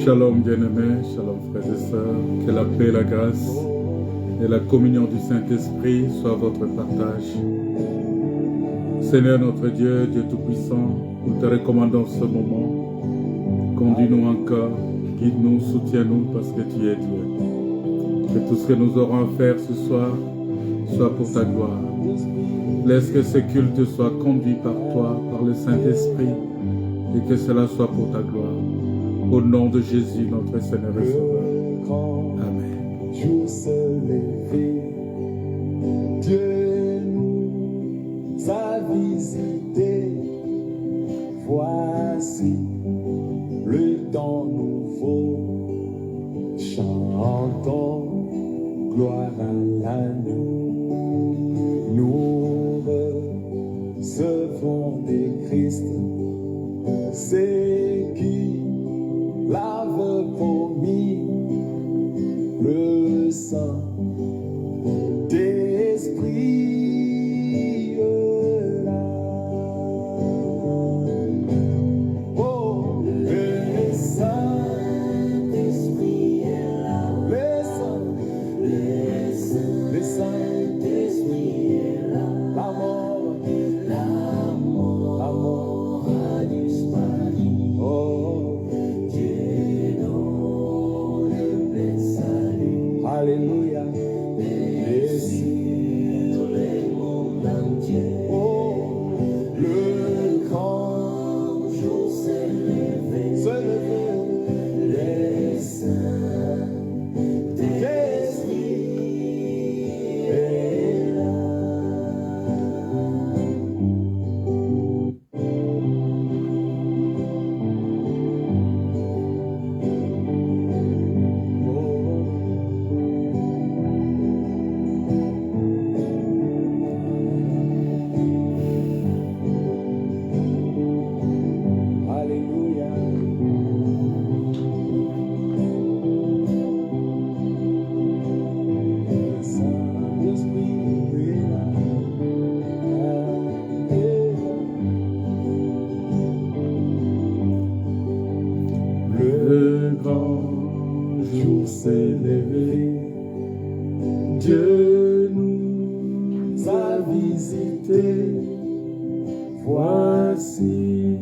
Shalom bien-aimés, shalom frères et sœurs, que la paix, la grâce et la communion du Saint-Esprit soient votre partage. Seigneur notre Dieu, Dieu Tout-Puissant, nous te recommandons ce moment. Conduis-nous encore, guide-nous, soutiens-nous parce que tu es Dieu. Que tout ce que nous aurons à faire ce soir soit pour ta gloire. Laisse que ce culte soit conduit par toi, par le Saint-Esprit, et que cela soit pour ta gloire. Au nom de Jésus, notre Seigneur et Sauveur. Amen. Jour se lever, Dieu nous a visités. Voici le temps nouveau. Chantons gloire à l'agneau. Nous recevons des Christ. C'est qui l'avait promis le Saint-Esprit là. Oh, le Saint-Esprit est là. Le Saint-Esprit est là. La mort a disparu. Oh, Dieu donne le salut. Alléluia. Et sur les mondes entiers, oh, le grand jour s'est levé. Les saints d'Esprit est là. Alléluia. Le Saint-Esprit est là. Le grand jour s'est levé. Dieu nous a visités. Voici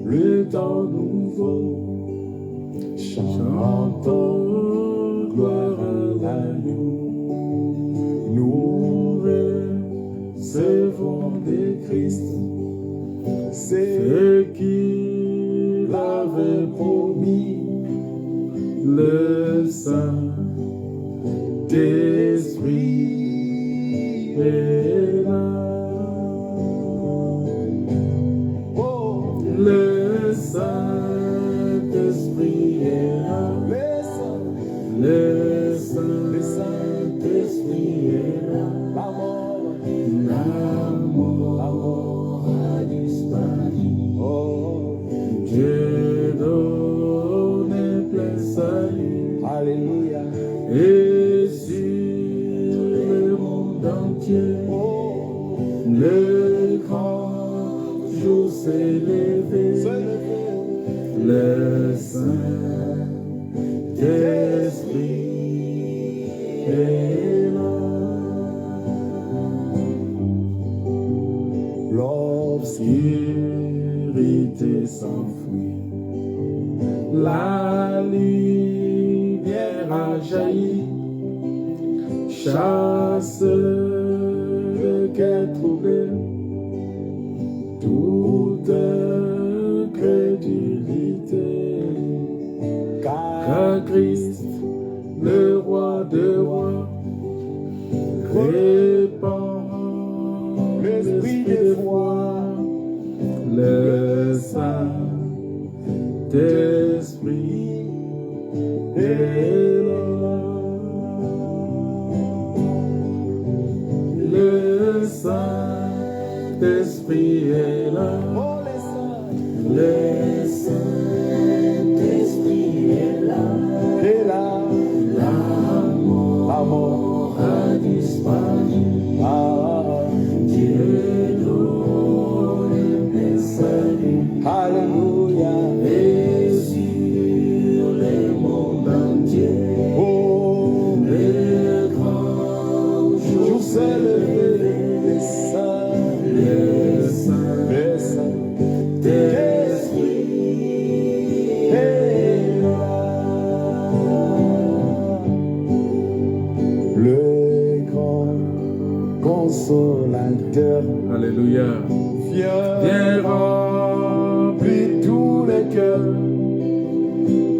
le temps nouveau. Chantons gloire à l'agneau. Nous recevons des Christ. C'est Ce qui l'avait promis le Saint-Esprit est là. Oh, Le Saint-Esprit est là. Le Saint-Esprit est là. la L'amour a disparu. oh, Dieu donne plein salut. alléluia. Et sur le monde entier, Oh, le grand jour s'est levé. Le Saint-Esprit est là. L'obscurité s'enfuit, la lumière a jailli, chasse le cœur troublé, toute crédulité, car Christ, le roi de rois, répand l'esprit de foi, le Saint-Esprit est là. Le Saint-Esprit est là. oh, les saints, Le Saint-Esprit est là. et là, L'amour a disparu. ah, Dieu donne le salut. alléluia. Et sur les Alléluia. Viens remplir tous les cœurs,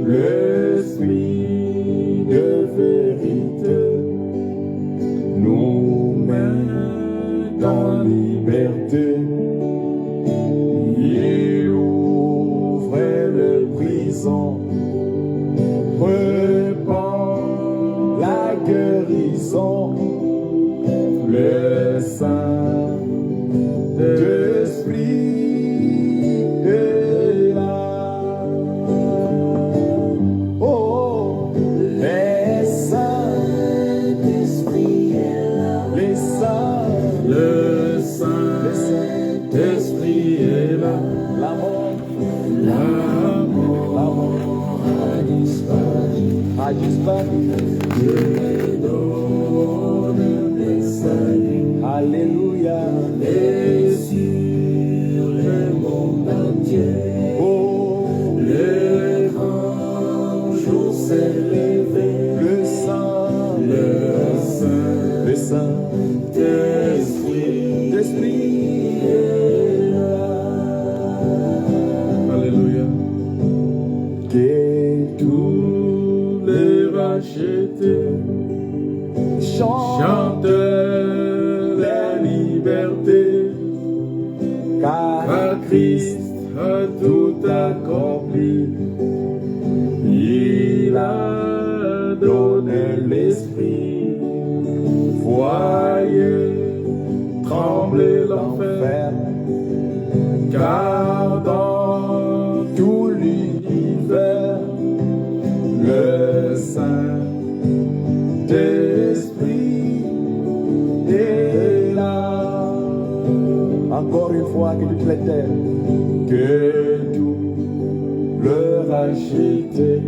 l'esprit de vérité nous met en liberté. Il ouvre les prisons, répand la guérison, le Saint-Esprit est là. Oh, les Saint-Esprit est là. Les Saints, Le Saint-Esprit est là. l'amour, L'amour a disparu. Dieu donne le salut. Alléluia. Et sur le monde entier, Oh, le grand jour s'est levé. le Saint, Le Saint-Esprit Saint-Esprit est là. Alléluia. Que Tous les rachetés chante chantent la liberté, car Christ a tout accompli. Il a donné l'esprit. Voyez trembler l'enfer, car dans tout l'univers, le Saint-Esprit est là. encore une fois, que toutes les terres, Que tout le racheté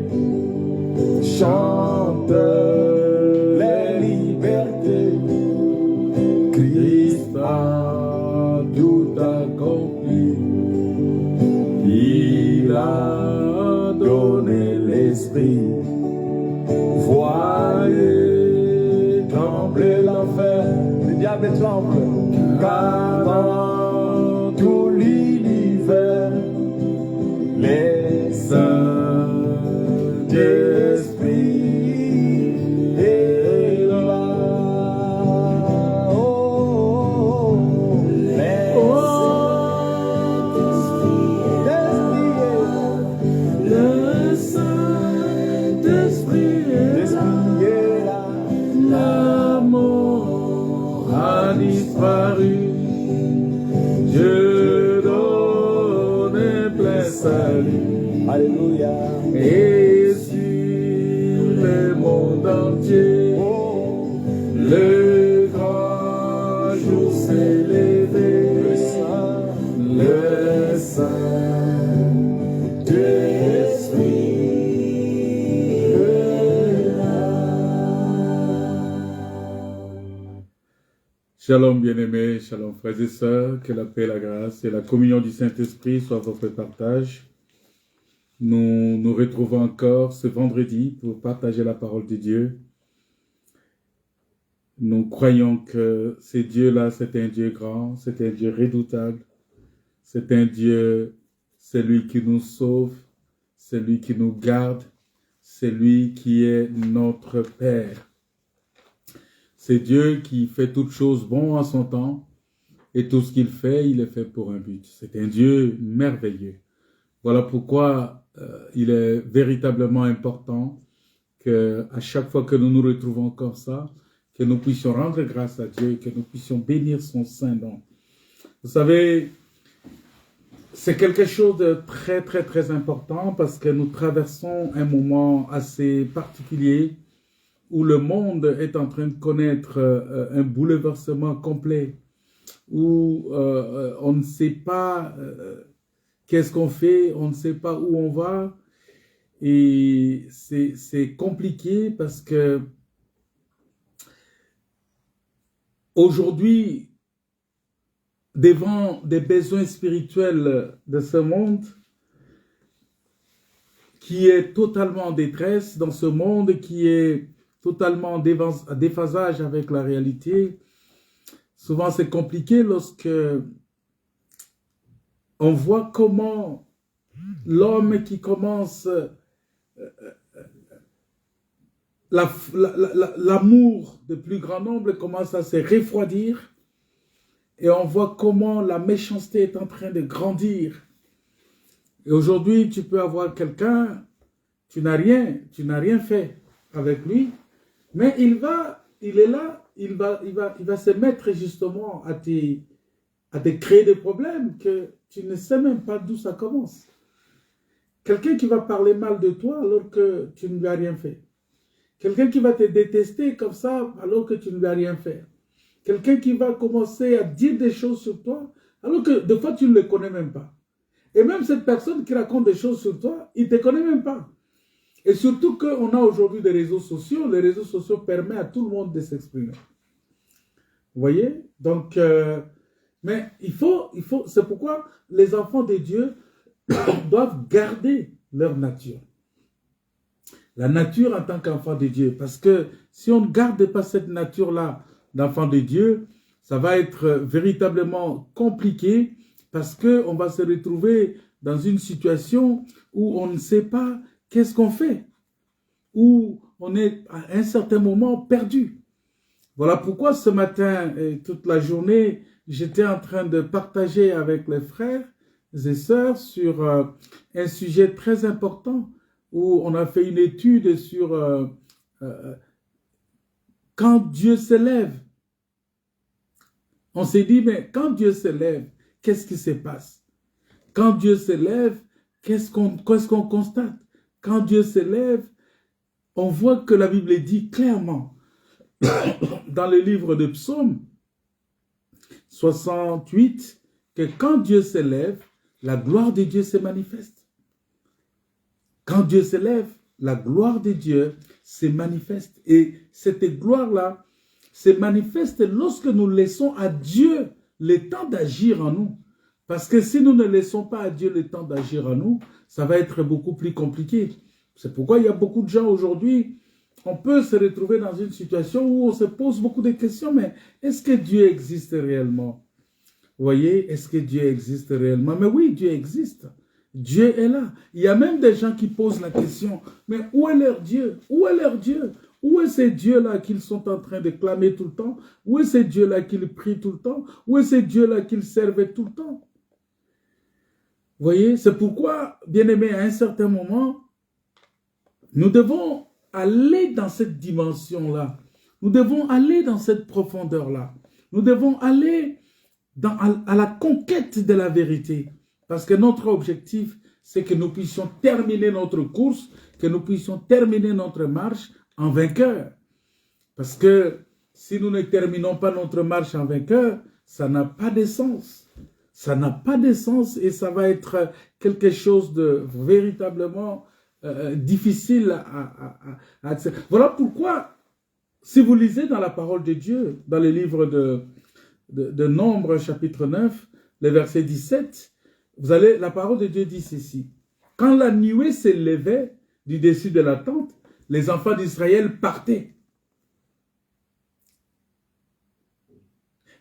chante les libertés, Christ a tout accompli. Il a donné l'esprit. Voyez trembler l'enfer, le diable tremble, car dans tout l'univers, les Saint-Esprit est là. oh, les Le Saint-Esprit est là. L'amour a disparu. Dieu donne plein salut. Alléluia. Et sur le monde entier, Oh, le grand jour s'est levé. le Saint, Le Saint-Esprit est là. Shalom bien-aimés, shalom frères et sœurs, que la paix, la grâce et la communion du Saint-Esprit soient votre partage. Nous nous retrouvons encore ce vendredi pour partager la parole de Dieu. Nous croyons que ce Dieu-là, c'est un Dieu grand, c'est un Dieu redoutable, c'est un Dieu, c'est lui qui nous sauve, c'est lui qui nous garde, c'est lui qui est notre Père. C'est Dieu qui fait toutes choses bon à son temps, et tout ce qu'il fait, il est fait pour un but. C'est un Dieu merveilleux. Voilà pourquoi il est véritablement important qu'à chaque fois que nous nous retrouvons comme ça, que nous puissions rendre grâce à Dieu, que nous puissions bénir son saint nom. Vous savez, c'est quelque chose de très, très, très important parce que nous traversons un moment assez particulier où le monde est en train de connaître un bouleversement complet, où on ne sait pas qu'est-ce qu'on fait, on ne sait pas où on va, et c'est compliqué parce que aujourd'hui, devant des besoins spirituels de ce monde, qui est totalement en détresse, dans ce monde qui est totalement en déphasage avec la réalité, Souvent, c'est compliqué lorsque on voit comment l'homme qui commence l'amour de plus grand nombre commence à se refroidir et on voit comment la méchanceté est en train de grandir. Et aujourd'hui, tu peux avoir quelqu'un, tu n'as rien fait avec lui, mais il est là, il va se mettre justement à te créer des problèmes que tu ne sais même pas d'où ça commence. Quelqu'un qui va parler mal de toi alors que tu ne lui as rien fait. Quelqu'un qui va te détester comme ça alors que tu ne lui as rien fait. Quelqu'un qui va commencer à dire des choses sur toi alors que des fois tu ne le connais même pas. Et même cette personne qui raconte des choses sur toi, il ne te connaît même pas. Et surtout qu'on a aujourd'hui des réseaux sociaux. Les réseaux sociaux permettent à tout le monde de s'exprimer. Vous voyez? Donc, mais c'est pourquoi les enfants de Dieu doivent garder leur nature. La nature en tant qu'enfant de Dieu. Parce que si on ne garde pas cette nature-là d'enfant de Dieu, ça va être véritablement compliqué parce qu'on va se retrouver dans une situation où on ne sait pas qu'est-ce qu'on fait, où on est à un certain moment perdu. Voilà pourquoi ce matin et toute la journée, j'étais en train de partager avec les frères et sœurs sur un sujet très important où on a fait une étude sur quand Dieu s'élève. On s'est dit, mais quand Dieu s'élève, qu'est-ce qui se passe? Quand Dieu s'élève, qu'est-ce qu'on constate? Quand Dieu s'élève, on voit que la Bible dit clairement dans le livre de Psaume 68 que quand Dieu s'élève, la gloire de Dieu se manifeste. Quand Dieu s'élève, la gloire de Dieu se manifeste. Et cette gloire-là se manifeste lorsque nous laissons à Dieu le temps d'agir en nous. Parce que si nous ne laissons pas à Dieu le temps d'agir en nous, ça va être beaucoup plus compliqué. C'est pourquoi il y a beaucoup de gens aujourd'hui, on peut se retrouver dans une situation où on se pose beaucoup de questions, mais est-ce que Dieu existe réellement? Vous voyez, est-ce que Dieu existe réellement? Mais oui, Dieu existe. Dieu est là. Il y a même des gens qui posent la question, mais où est leur Dieu? Où est leur Dieu? Où est ce Dieu-là qu'ils sont en train de clamer tout le temps? Où est ce Dieu-là qu'ils prient tout le temps? Où est ce Dieu-là qu'ils servent tout le temps? Vous voyez, c'est pourquoi, bien-aimés, à un certain moment, nous devons aller dans cette dimension-là. Nous devons aller dans cette profondeur-là. Nous devons aller à la conquête de la vérité. Parce que notre objectif, c'est que nous puissions terminer notre course, que nous puissions terminer notre marche en vainqueur. Parce que si nous ne terminons pas notre marche en vainqueur, ça n'a pas de sens. Ça n'a pas de sens et ça va être quelque chose de véritablement difficile à accepter. Voilà pourquoi, si vous lisez dans la parole de Dieu, dans le livre de Nombre, chapitre 9, le verset 17, la parole de Dieu dit ceci. Quand la nuée s'élevait du dessus de la tente, les enfants d'Israël partaient.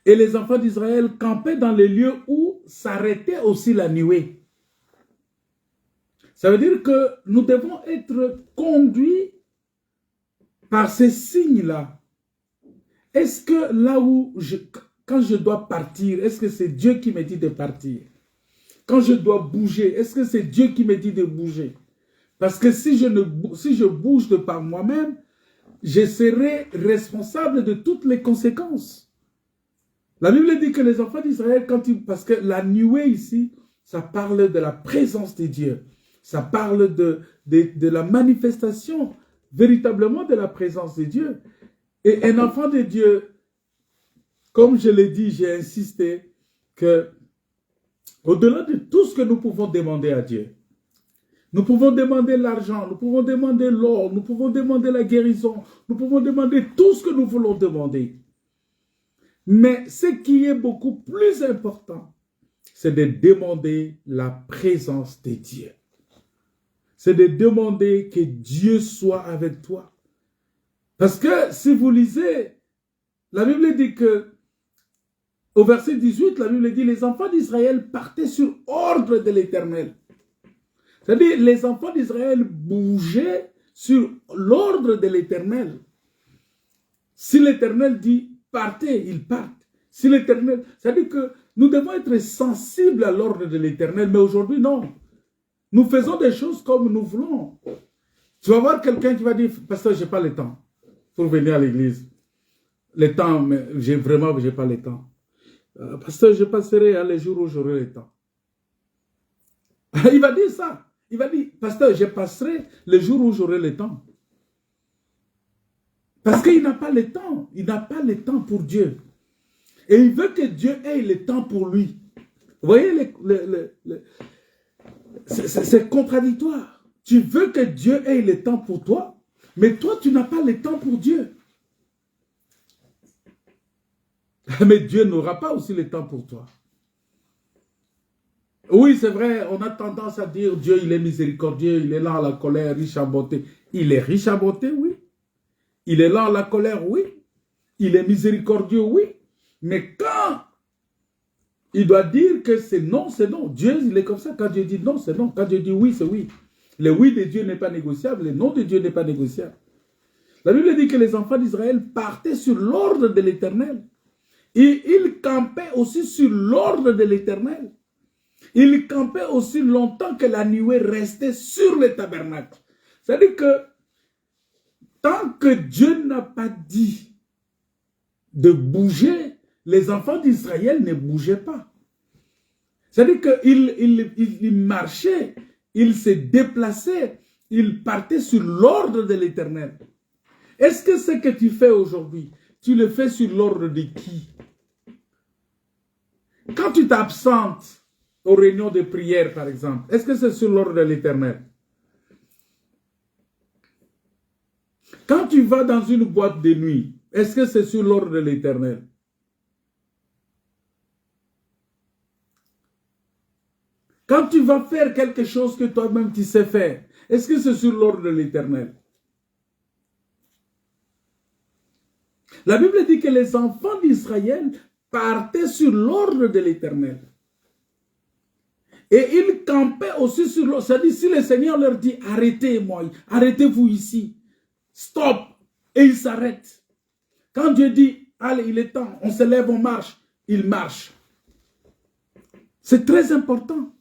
Et les enfants d'Israël campaient dans les lieux où s'arrêtait aussi la nuée. Ça veut dire que nous devons être conduits par ces signes-là. Est-ce que là où, quand je dois partir, est-ce que c'est Dieu qui me dit de partir? Quand je dois bouger, est-ce que c'est Dieu qui me dit de bouger? Parce que si je bouge de par moi-même, je serai responsable de toutes les conséquences. La Bible dit que les enfants d'Israël, parce que la nuée ici, ça parle de la présence de Dieu. Ça parle de la manifestation véritablement de la présence de Dieu. Et un enfant de Dieu, comme je l'ai dit, j'ai insisté, que au-delà de tout ce que nous pouvons demander à Dieu, nous pouvons demander l'argent, nous pouvons demander l'or, nous pouvons demander la guérison, nous pouvons demander tout ce que nous voulons demander. Mais ce qui est beaucoup plus important, c'est de demander la présence de Dieu. C'est de demander que Dieu soit avec toi. Parce que si vous lisez, la Bible dit que au verset 18, la Bible dit, les enfants d'Israël partaient sur ordre de l'Éternel. C'est-à-dire, les enfants d'Israël bougeaient sur l'ordre de l'Éternel. Si l'Éternel dit, partez, ils partent. Si l'Éternel, c'est-à-dire que nous devons être sensibles à l'ordre de l'Éternel, mais aujourd'hui, non. Nous faisons des choses comme nous voulons. Tu vas voir quelqu'un qui va dire, pasteur, je n'ai pas le temps pour venir à l'église. Le temps, mais je n'ai pas le temps. Pasteur, je passerai les jours où j'aurai le temps. Il va dire ça. Il va dire, pasteur, je passerai les jours où j'aurai le temps. Parce qu'il n'a pas le temps. Il n'a pas le temps pour Dieu. Et il veut que Dieu ait le temps pour lui. Vous voyez, c'est contradictoire. Tu veux que Dieu ait le temps pour toi, mais toi, tu n'as pas le temps pour Dieu. Mais Dieu n'aura pas aussi le temps pour toi. Oui, c'est vrai, on a tendance à dire Dieu, il est miséricordieux, il est lent à la colère, riche en bonté. Il est riche en bonté, oui. Il est lent à la colère, oui. Il est miséricordieux, oui. Mais quand il doit dire que c'est non, c'est non. Dieu, il est comme ça. Quand Dieu dit non, c'est non. Quand Dieu dit oui, c'est oui. Le oui de Dieu n'est pas négociable. Le non de Dieu n'est pas négociable. La Bible dit que les enfants d'Israël partaient sur l'ordre de l'Éternel. Et ils campaient aussi sur l'ordre de l'Éternel. Ils campaient aussi longtemps que la nuée restait sur le tabernacle. C'est-à-dire que tant que Dieu n'a pas dit de bouger, les enfants d'Israël ne bougeaient pas. C'est-à-dire qu'ils marchaient, ils se déplaçaient, ils partaient sur l'ordre de l'Éternel. Est-ce que ce que tu fais aujourd'hui, tu le fais sur l'ordre de qui? Quand tu t'absentes aux réunions de prière, par exemple, est-ce que c'est sur l'ordre de l'Éternel? Quand tu vas dans une boîte de nuit, est-ce que c'est sur l'ordre de l'Éternel? Quand tu vas faire quelque chose que toi-même tu sais faire, est-ce que c'est sur l'ordre de l'Éternel? La Bible dit que les enfants d'Israël partaient sur l'ordre de l'Éternel. Et ils campaient aussi sur l'ordre. C'est-à-dire, si le Seigneur leur dit, arrêtez-moi, arrêtez-vous ici, stop, et ils s'arrêtent. Quand Dieu dit, allez, il est temps, on se lève, on marche, ils marchent. C'est très important.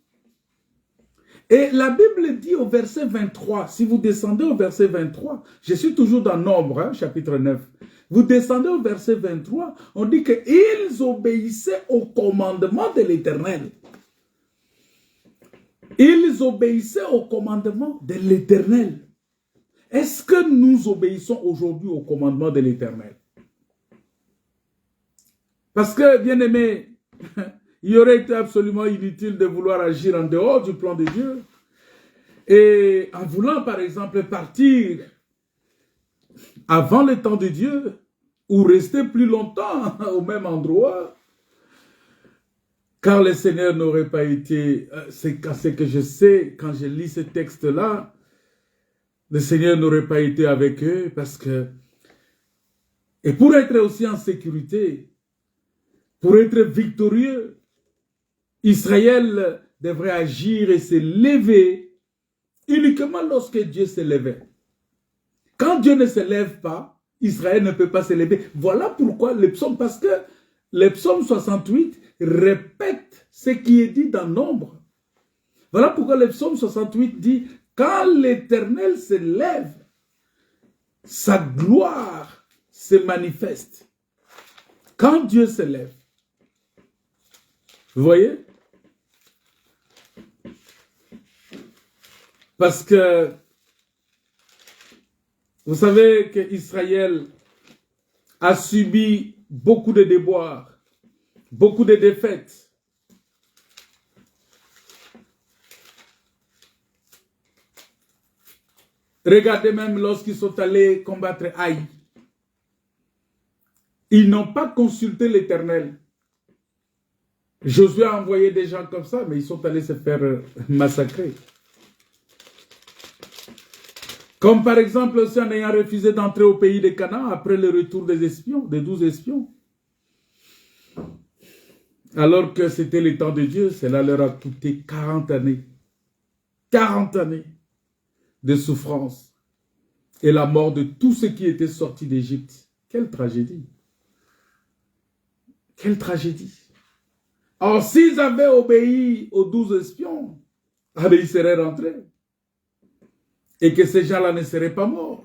Et la Bible dit au verset 23, si vous descendez au verset 23, je suis toujours dans Nombre, chapitre 9. Vous descendez au verset 23, on dit qu'ils obéissaient au commandement de l'Éternel. Ils obéissaient au commandement de l'Éternel. Est-ce que nous obéissons aujourd'hui au commandement de l'Éternel? Parce que, bien aimé, il aurait été absolument inutile de vouloir agir en dehors du plan de Dieu. Et en voulant, par exemple, partir avant le temps de Dieu, ou rester plus longtemps au même endroit, car le Seigneur n'aurait pas été, c'est ce que je sais, quand je lis ce texte-là, le Seigneur n'aurait pas été avec eux, parce que, et pour être aussi en sécurité, pour être victorieux, Israël devrait agir et se lever uniquement lorsque Dieu se levait. Quand Dieu ne se lève pas, Israël ne peut pas se lever. Voilà pourquoi le psaume, parce que le psaume 68 répète ce qui est dit dans Nombre. Voilà pourquoi le psaume 68 dit, quand l'Éternel se lève, sa gloire se manifeste. Quand Dieu se lève. Vous voyez? Parce que vous savez qu'Israël a subi beaucoup de déboires, beaucoup de défaites. Regardez même lorsqu'ils sont allés combattre Haï. Ils n'ont pas consulté l'Éternel. Josué a envoyé des gens comme ça, mais ils sont allés se faire massacrer. Comme par exemple aussi en ayant refusé d'entrer au pays de Canaan après le retour des espions, des 12 espions. Alors que c'était le temps de Dieu, cela leur a coûté 40 années. 40 années de souffrance et la mort de tous ceux qui étaient sortis d'Égypte. Quelle tragédie! Quelle tragédie! Or, s'ils avaient obéi aux 12 espions, ah ben, ils seraient rentrés. Et que ces gens-là ne seraient pas morts.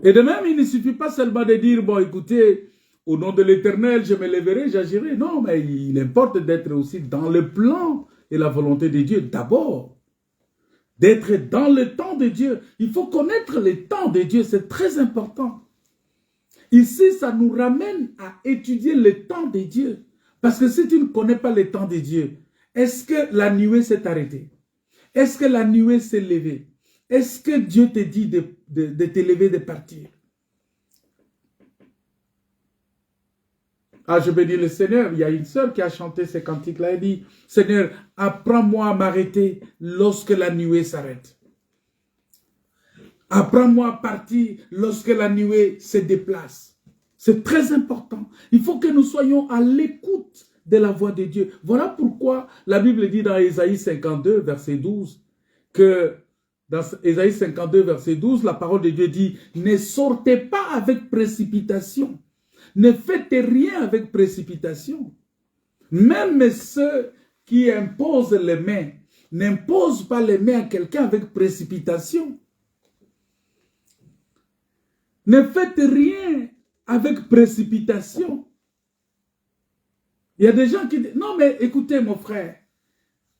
Et de même, il ne suffit pas seulement de dire, bon, écoutez, au nom de l'Éternel, je me lèverai, j'agirai. Non, mais il importe d'être aussi dans le plan et la volonté de Dieu d'abord. D'être dans le temps de Dieu. Il faut connaître le temps de Dieu, c'est très important. Ici, ça nous ramène à étudier le temps de Dieu. Parce que si tu ne connais pas le temps de Dieu, est-ce que la nuée s'est arrêtée? Est-ce que la nuée s'est levée? Est-ce que Dieu te dit de te lever, de partir? Ah, je bénis le Seigneur. Il y a une sœur qui a chanté ces cantiques-là. Elle dit, Seigneur, apprends-moi à m'arrêter lorsque la nuée s'arrête. Apprends-moi à partir lorsque la nuée se déplace. C'est très important. Il faut que nous soyons à l'écoute de la voix de Dieu. Voilà pourquoi la Bible dit dans Ésaïe 52, verset 12, que dans Ésaïe 52, verset 12, la parole de Dieu dit, ne sortez pas avec précipitation. Ne faites rien avec précipitation. Même ceux qui imposent les mains, n'imposent pas les mains à quelqu'un avec précipitation. Ne faites rien avec précipitation. Il y a des gens qui disent, non mais écoutez mon frère,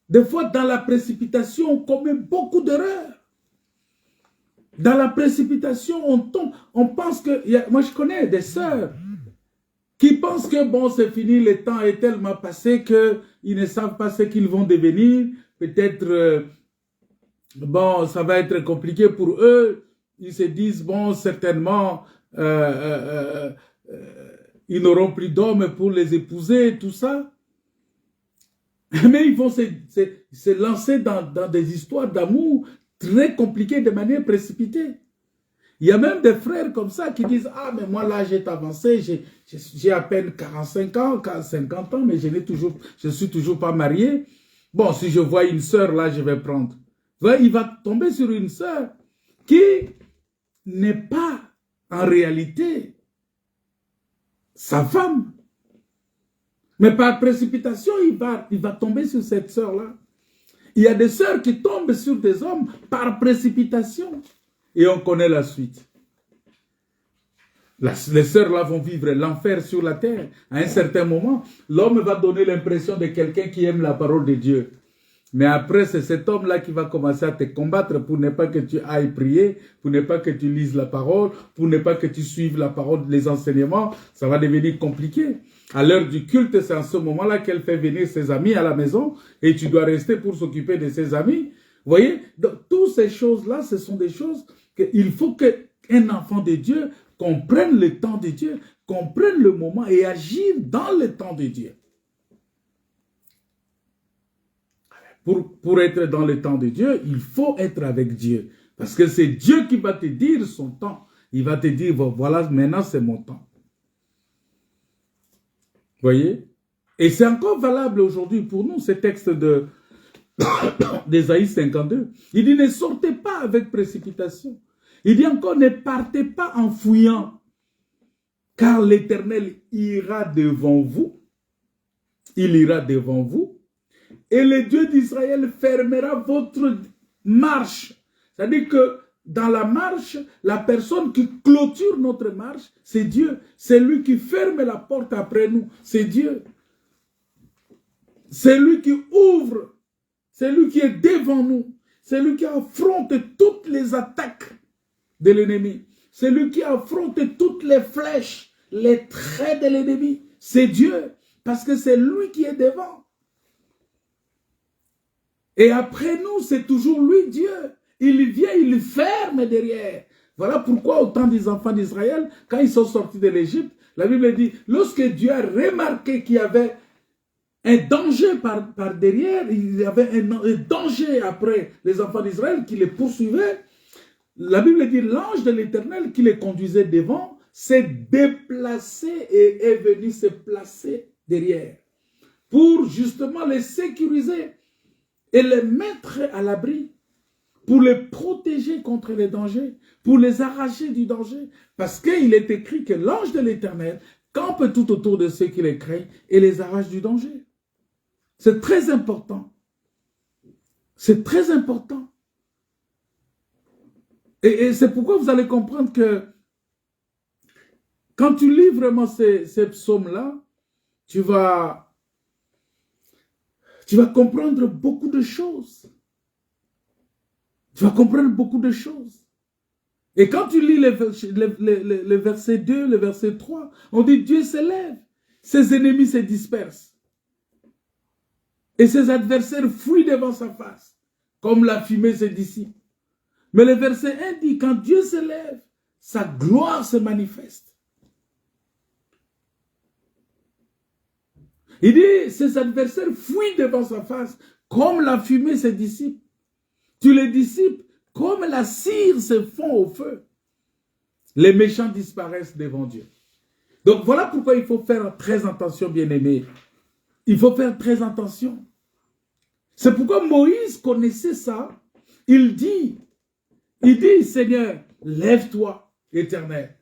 des fois dans la précipitation on commet beaucoup d'erreurs. Dans la précipitation on tombe, on pense que, moi je connais des sœurs qui pensent que bon c'est fini, le temps est tellement passé qu'ils ne savent pas ce qu'ils vont devenir, peut-être bon ça va être compliqué pour eux, ils se disent bon certainement ils n'auront plus d'hommes pour les épouser, tout ça. Mais ils vont se lancer dans des histoires d'amour très compliquées de manière précipitée. Il y a même des frères comme ça qui disent « Ah, mais moi l'âge est avancé, j'ai à peine 45 ans, 50 ans, mais je suis toujours pas marié. Bon, si je vois une sœur, là, je vais prendre. » Il va tomber sur une sœur qui n'est pas en réalité sa femme. Mais par précipitation, il va tomber sur cette sœur-là. Il y a des sœurs qui tombent sur des hommes par précipitation. Et on connaît la suite. Les sœurs-là vont vivre l'enfer sur la terre. À un certain moment, l'homme va donner l'impression de quelqu'un qui aime la parole de Dieu. Mais après, c'est cet homme-là qui va commencer à te combattre pour ne pas que tu ailles prier, pour ne pas que tu lises la parole, pour ne pas que tu suives la parole, les enseignements. Ça va devenir compliqué. À l'heure du culte, c'est en ce moment-là qu'elle fait venir ses amis à la maison et tu dois rester pour s'occuper de ses amis. Vous voyez? Donc, toutes ces choses-là, ce sont des choses qu'il faut qu'un enfant de Dieu comprenne le temps de Dieu, comprenne le moment et agisse dans le temps de Dieu. Pour être dans le temps de Dieu, il faut être avec Dieu. Parce que c'est Dieu qui va te dire son temps. Il va te dire, voilà, maintenant c'est mon temps. Vous voyez? Et c'est encore valable aujourd'hui pour nous, ce texte d'Ésaïe 52. Il dit, ne sortez pas avec précipitation. Il dit encore, ne partez pas en fouillant, car l'Éternel ira devant vous. Il ira devant vous. Et le Dieu d'Israël fermera votre marche. C'est-à-dire que dans la marche, la personne qui clôture notre marche, c'est Dieu. C'est lui qui ferme la porte après nous. C'est Dieu. C'est lui qui ouvre. C'est lui qui est devant nous. C'est lui qui affronte toutes les attaques de l'ennemi. C'est lui qui affronte toutes les flèches, les traits de l'ennemi. C'est Dieu. Parce que c'est lui qui est devant. Et après nous, c'est toujours lui, Dieu. Il vient, il ferme derrière. Voilà pourquoi au temps des enfants d'Israël, quand ils sont sortis de l'Égypte, la Bible dit, lorsque Dieu a remarqué qu'il y avait un danger par derrière, il y avait un danger après les enfants d'Israël qui les poursuivaient, la Bible dit, l'ange de l'Éternel qui les conduisait devant, s'est déplacé et est venu se placer derrière pour justement les sécuriser et les mettre à l'abri, pour les protéger contre les dangers, pour les arracher du danger. Parce qu'il est écrit que l'ange de l'Éternel campe tout autour de ceux qui les craignent et les arrache du danger. C'est très important. C'est très important. Et c'est pourquoi vous allez comprendre que quand tu lis vraiment ces psaumes-là, tu vas comprendre beaucoup de choses. Tu vas comprendre beaucoup de choses. Et quand tu lis le verset 2, le verset 3, on dit Dieu s'élève, ses ennemis se dispersent. Et ses adversaires fuient devant sa face, comme la fumée se dissipe. Mais le verset 1 dit, quand Dieu s'élève, sa gloire se manifeste. Il dit, ses adversaires fuient devant sa face, comme la fumée se dissipe. Tu les dissipes, comme la cire se fond au feu. Les méchants disparaissent devant Dieu. Donc voilà pourquoi il faut faire très attention, bien-aimés. Il faut faire très attention. C'est pourquoi Moïse connaissait ça. Il dit, Seigneur, lève-toi, Éternel,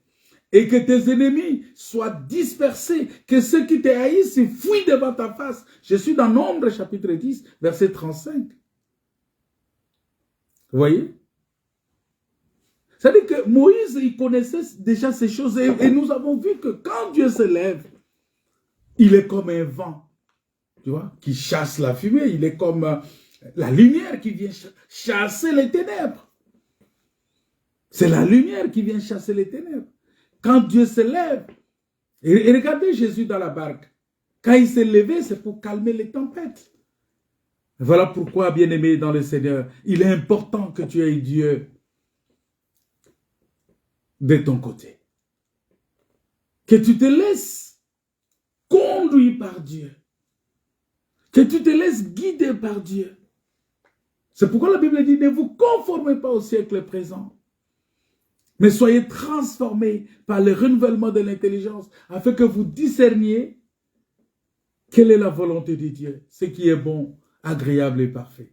et que tes ennemis soient dispersés, que ceux qui te haïssent fuient devant ta face. Je suis dans Nombre, chapitre 10, verset 35. Vous voyez? C'est-à-dire que Moïse, il connaissait déjà ces choses, et nous avons vu que quand Dieu se lève, il est comme un vent, tu vois, qui chasse la fumée. Il est comme la lumière qui vient chasser les ténèbres. C'est la lumière qui vient chasser les ténèbres. Quand Dieu se lève, et regardez Jésus dans la barque, quand il s'est levé, c'est pour calmer les tempêtes. Voilà pourquoi, bien-aimé dans le Seigneur, il est important que tu aies Dieu de ton côté. Que tu te laisses conduire par Dieu. Que tu te laisses guider par Dieu. C'est pourquoi la Bible dit, ne vous conformez pas au siècle présent, mais soyez transformés par le renouvellement de l'intelligence, afin que vous discerniez quelle est la volonté de Dieu, ce qui est bon, agréable et parfait.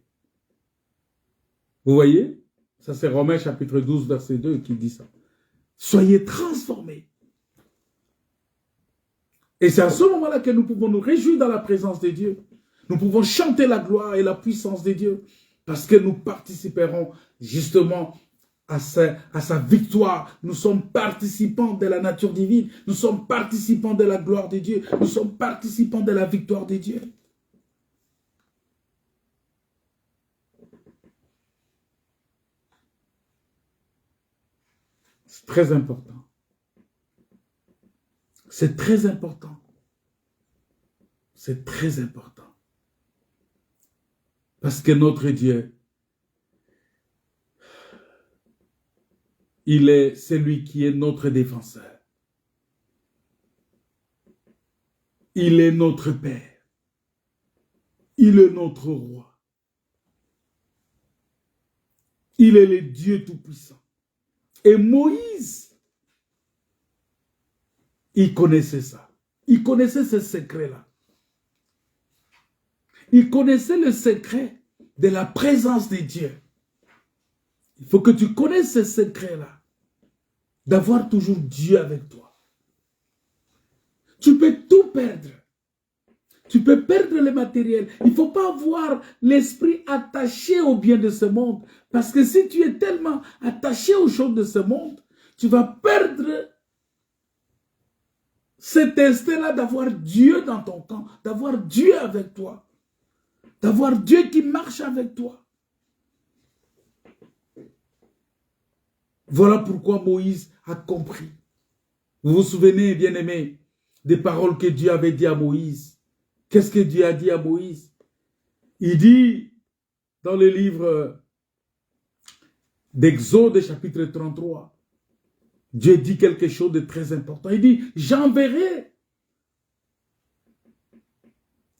Vous voyez? Ça c'est Romains chapitre 12, verset 2 qui dit ça. Soyez transformés. Et c'est à ce moment-là que nous pouvons nous réjouir dans la présence de Dieu. Nous pouvons chanter la gloire et la puissance de Dieu, parce que nous participerons justement à sa victoire. Nous sommes participants de la nature divine. Nous sommes participants de la gloire de Dieu. Nous sommes participants de la victoire de Dieu. C'est très important. C'est très important. C'est très important. Parce que notre Dieu, il est celui qui est notre défenseur. Il est notre Père. Il est notre Roi. Il est le Dieu Tout-Puissant. Et Moïse, il connaissait ça. Il connaissait ce secret-là. Il connaissait le secret de la présence de Dieu. Il faut que tu connaisses ce secret-là, d'avoir toujours Dieu avec toi. Tu peux tout perdre. Tu peux perdre le matériel. Il ne faut pas avoir l'esprit attaché aux biens de ce monde. Parce que si tu es tellement attaché aux choses de ce monde, tu vas perdre cet instinct-là d'avoir Dieu dans ton camp, d'avoir Dieu avec toi, d'avoir Dieu qui marche avec toi. Voilà pourquoi Moïse a compris. Vous vous souvenez, bien-aimés, des paroles que Dieu avait dit à Moïse. Qu'est-ce que Dieu a dit à Moïse? Il dit dans le livre d'Exode, chapitre 33, Dieu dit quelque chose de très important. Il dit, j'enverrai.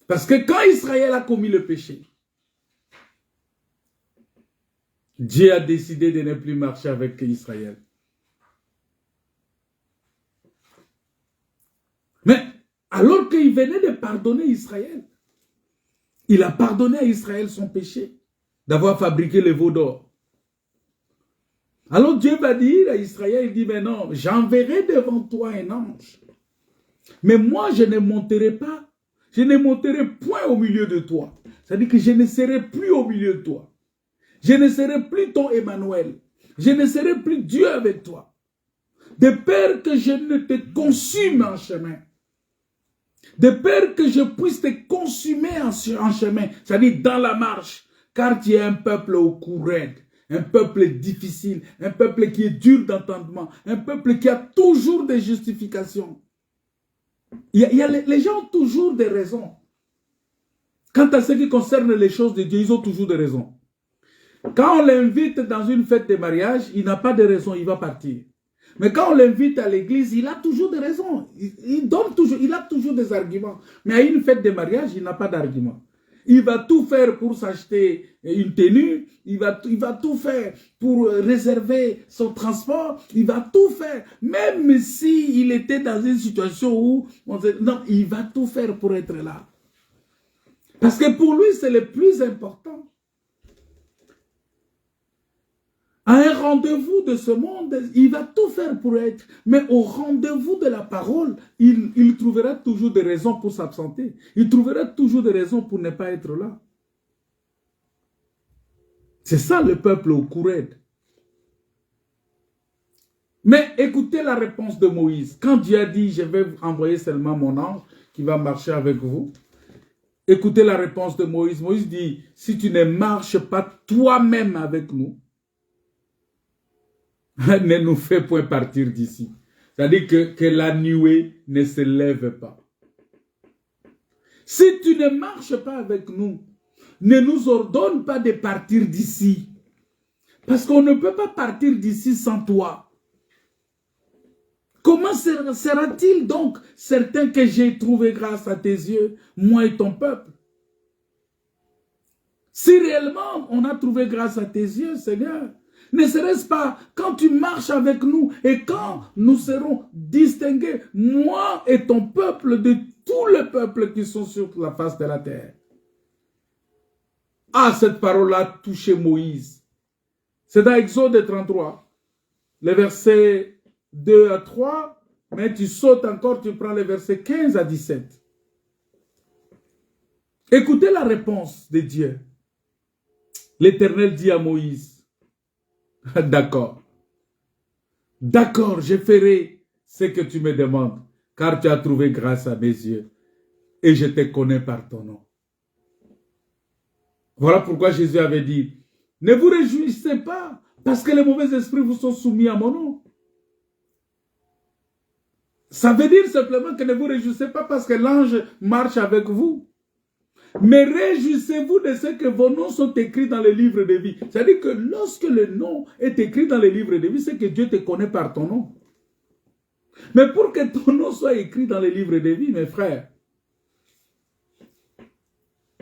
Parce que quand Israël a commis le péché, Dieu a décidé de ne plus marcher avec Israël. venait de pardonner Israël. Il a pardonné à Israël son péché d'avoir fabriqué les veaux d'or. Alors Dieu va dire à Israël, il dit, mais non, j'enverrai devant toi un ange. Mais moi, je ne monterai pas. Je ne monterai point au milieu de toi. C'est-à-dire que je ne serai plus au milieu de toi. Je ne serai plus ton Emmanuel. Je ne serai plus Dieu avec toi. De peur que je ne te consume en chemin. De peur que je puisse te consumer en chemin. C'est-à-dire dans la marche. Car tu es un peuple au cou raide. Un peuple difficile. Un peuple qui est dur d'entendement. Un peuple qui a toujours des justifications. Les gens ont toujours des raisons. Quant à ce qui concerne les choses de Dieu, ils ont toujours des raisons. Quand on l'invite dans une fête de mariage, il n'a pas de raison, il va partir. Mais quand on l'invite à l'église, il a toujours des raisons. Il a toujours des arguments. Mais à une fête de mariage, il n'a pas d'argument. Il va tout faire pour s'acheter une tenue. Il va tout faire pour réserver son transport. Il va tout faire. Même s'il était dans une situation où on dit, non, il va tout faire pour être là. Parce que pour lui, c'est le plus important. À un rendez-vous de ce monde, il va tout faire pour être. Mais au rendez-vous de la parole, il trouvera toujours des raisons pour s'absenter. Il trouvera toujours des raisons pour ne pas être là. C'est ça le peuple au cou raide. Mais écoutez la réponse de Moïse. Quand Dieu a dit, je vais envoyer seulement mon ange qui va marcher avec vous. Écoutez la réponse de Moïse. Moïse dit, si tu ne marches pas toi-même avec nous, ne nous fais point partir d'ici. C'est-à-dire que la nuée ne se lève pas. Si tu ne marches pas avec nous, ne nous ordonne pas de partir d'ici. Parce qu'on ne peut pas partir d'ici sans toi. Comment sera-t-il donc certain que j'ai trouvé grâce à tes yeux, moi et ton peuple? Si réellement on a trouvé grâce à tes yeux, Seigneur, ne serait-ce pas quand tu marches avec nous et quand nous serons distingués, moi et ton peuple, de tous les peuples qui sont sur la face de la terre. Ah, cette parole-là a touché Moïse. C'est dans Exode 33, les versets 2 à 3, mais tu sautes encore, tu prends les versets 15 à 17. Écoutez la réponse de Dieu. L'Éternel dit à Moïse, d'accord. D'accord, je ferai ce que tu me demandes, car tu as trouvé grâce à mes yeux, et je te connais par ton nom. Voilà pourquoi Jésus avait dit, ne vous réjouissez pas, parce que les mauvais esprits vous sont soumis à mon nom. Ça veut dire simplement que ne vous réjouissez pas parce que l'ange marche avec vous. Mais réjouissez-vous de ce que vos noms sont écrits dans le livre de vie. C'est-à-dire que lorsque le nom est écrit dans le livre de vie, c'est que Dieu te connaît par ton nom. Mais pour que ton nom soit écrit dans le livre de vie, mes frères,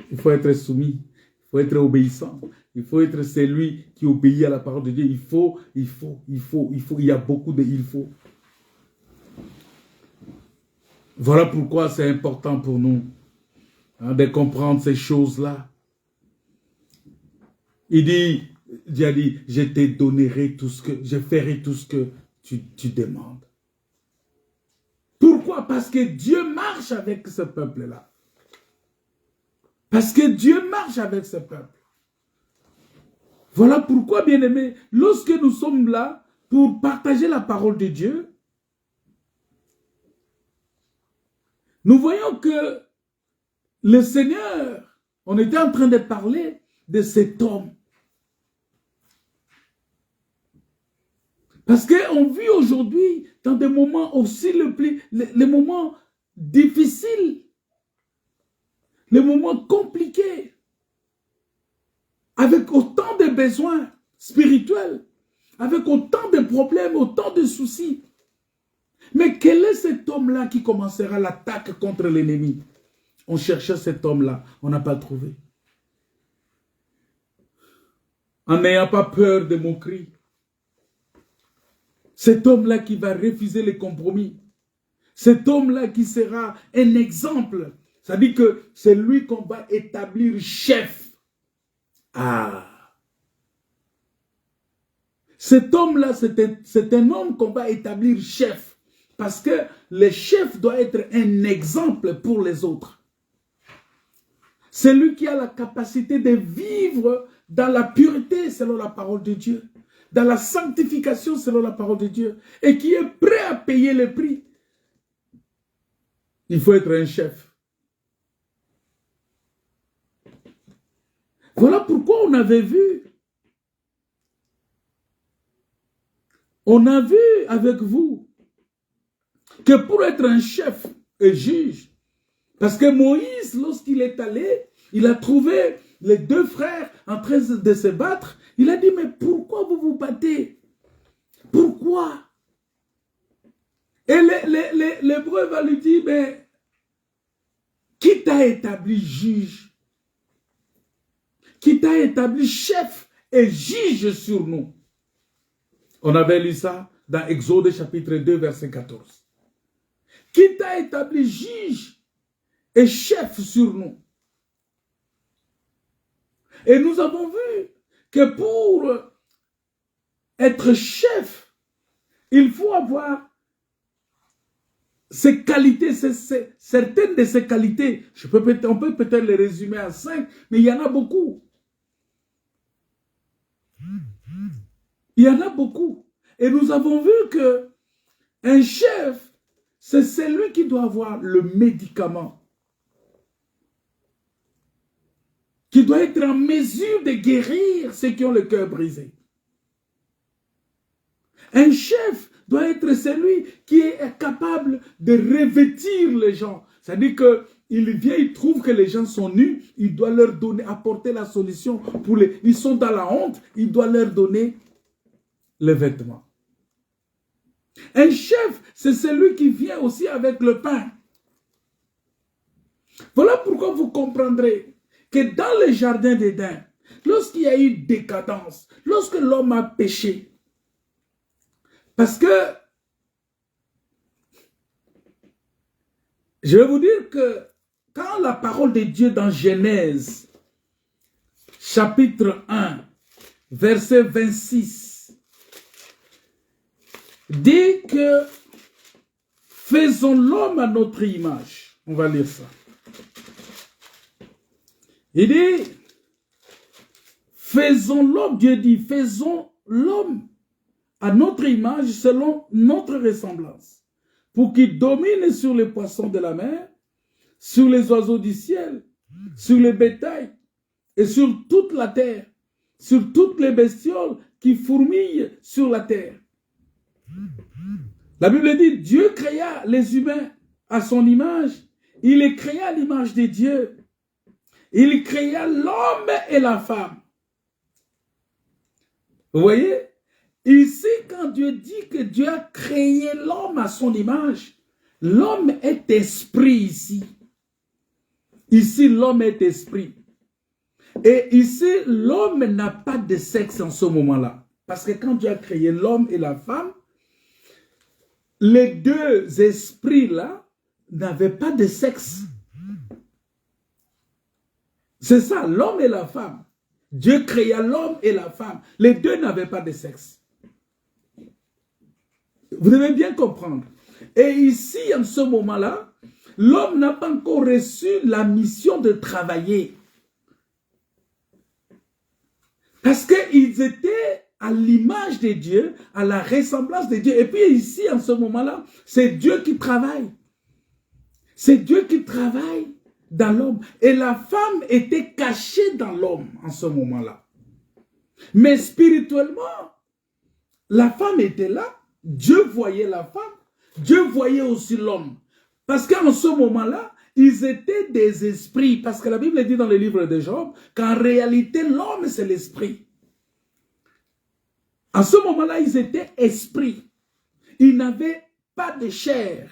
il faut être soumis, il faut être obéissant, il faut être celui qui obéit à la parole de Dieu. Il y a beaucoup de il faut. Voilà pourquoi c'est important pour nous de comprendre ces choses-là. Dieu a dit, je te donnerai tout ce que, je ferai tout ce que tu demandes. Pourquoi? Parce que Dieu marche avec ce peuple-là. Parce que Dieu marche avec ce peuple. Voilà pourquoi, bien-aimés, lorsque nous sommes là pour partager la parole de Dieu, nous voyons que le Seigneur, on était en train de parler de cet homme. Parce qu'on vit aujourd'hui dans des moments aussi les moments difficiles, les moments compliqués, avec autant de besoins spirituels, avec autant de problèmes, autant de soucis. Mais quel est cet homme-là qui commencera l'attaque contre l'ennemi? On cherchait cet homme-là, on n'a pas trouvé. En n'ayant pas peur de moquerie. Cet homme-là qui va refuser les compromis. Cet homme-là qui sera un exemple. Ça dit que c'est lui qu'on va établir chef. Ah. Cet homme-là, c'est un homme qu'on va établir chef. Parce que le chef doit être un exemple pour les autres. C'est lui qui a la capacité de vivre dans la pureté selon la parole de Dieu. Dans la sanctification selon la parole de Dieu. Et qui est prêt à payer le prix. Il faut être un chef. Voilà pourquoi on avait vu. On a vu avec vous que pour être un chef et juge, parce que Moïse, lorsqu'il est allé, il a trouvé les deux frères en train de se battre. Il a dit, mais pourquoi vous vous battez? Pourquoi? Et l'hébreu va lui dire, mais qui t'a établi juge? Qui t'a établi chef et juge sur nous? On avait lu ça dans Exode chapitre 2, verset 14. Qui t'a établi juge et chef sur nous? Et nous avons vu que pour être chef, il faut avoir ces qualités, certaines de ces qualités. On peut peut-être les résumer à 5, mais il y en a beaucoup. Il y en a beaucoup. Et nous avons vu que un chef, c'est celui qui doit avoir le médicament. Qui doit être en mesure de guérir ceux qui ont le cœur brisé. Un chef doit être celui qui est capable de revêtir les gens. C'est-à-dire qu'il vient, il trouve que les gens sont nus, il doit leur donner, apporter la solution. Ils sont dans la honte, il doit leur donner les vêtements. Un chef, c'est celui qui vient aussi avec le pain. Voilà pourquoi vous comprendrez que dans le jardin d'Éden, lorsqu'il y a eu décadence, lorsque l'homme a péché, parce que je vais vous dire que quand la parole de Dieu dans Genèse, chapitre 1, verset 26, dit que faisons l'homme à notre image. On va lire ça. Il dit, faisons l'homme, Dieu dit, faisons l'homme à notre image selon notre ressemblance, pour qu'il domine sur les poissons de la mer, sur les oiseaux du ciel, sur les bétails et sur toute la terre, sur toutes les bestioles qui fourmillent sur la terre. La Bible dit, Dieu créa les humains à son image, il les créa à l'image de Dieu. Il créa l'homme et la femme. Vous voyez? Ici, quand Dieu dit que Dieu a créé l'homme à son image, l'homme est esprit ici. Ici, l'homme est esprit. Et ici, l'homme n'a pas de sexe en ce moment-là. Parce que quand Dieu a créé l'homme et la femme, les deux esprits-là n'avaient pas de sexe. C'est ça, l'homme et la femme. Dieu créa l'homme et la femme. Les deux n'avaient pas de sexe. Vous devez bien comprendre. Et ici, en ce moment-là, l'homme n'a pas encore reçu la mission de travailler. Parce qu'ils étaient à l'image de Dieu, à la ressemblance de Dieu. Et puis ici, en ce moment-là, c'est Dieu qui travaille. C'est Dieu qui travaille dans l'homme. Et la femme était cachée dans l'homme en ce moment-là. Mais spirituellement, la femme était là. Dieu voyait la femme. Dieu voyait aussi l'homme. Parce qu'en ce moment-là, ils étaient des esprits. Parce que la Bible dit dans le livre de Job qu'en réalité, l'homme, c'est l'esprit. En ce moment-là, ils étaient esprits. Ils n'avaient pas de chair.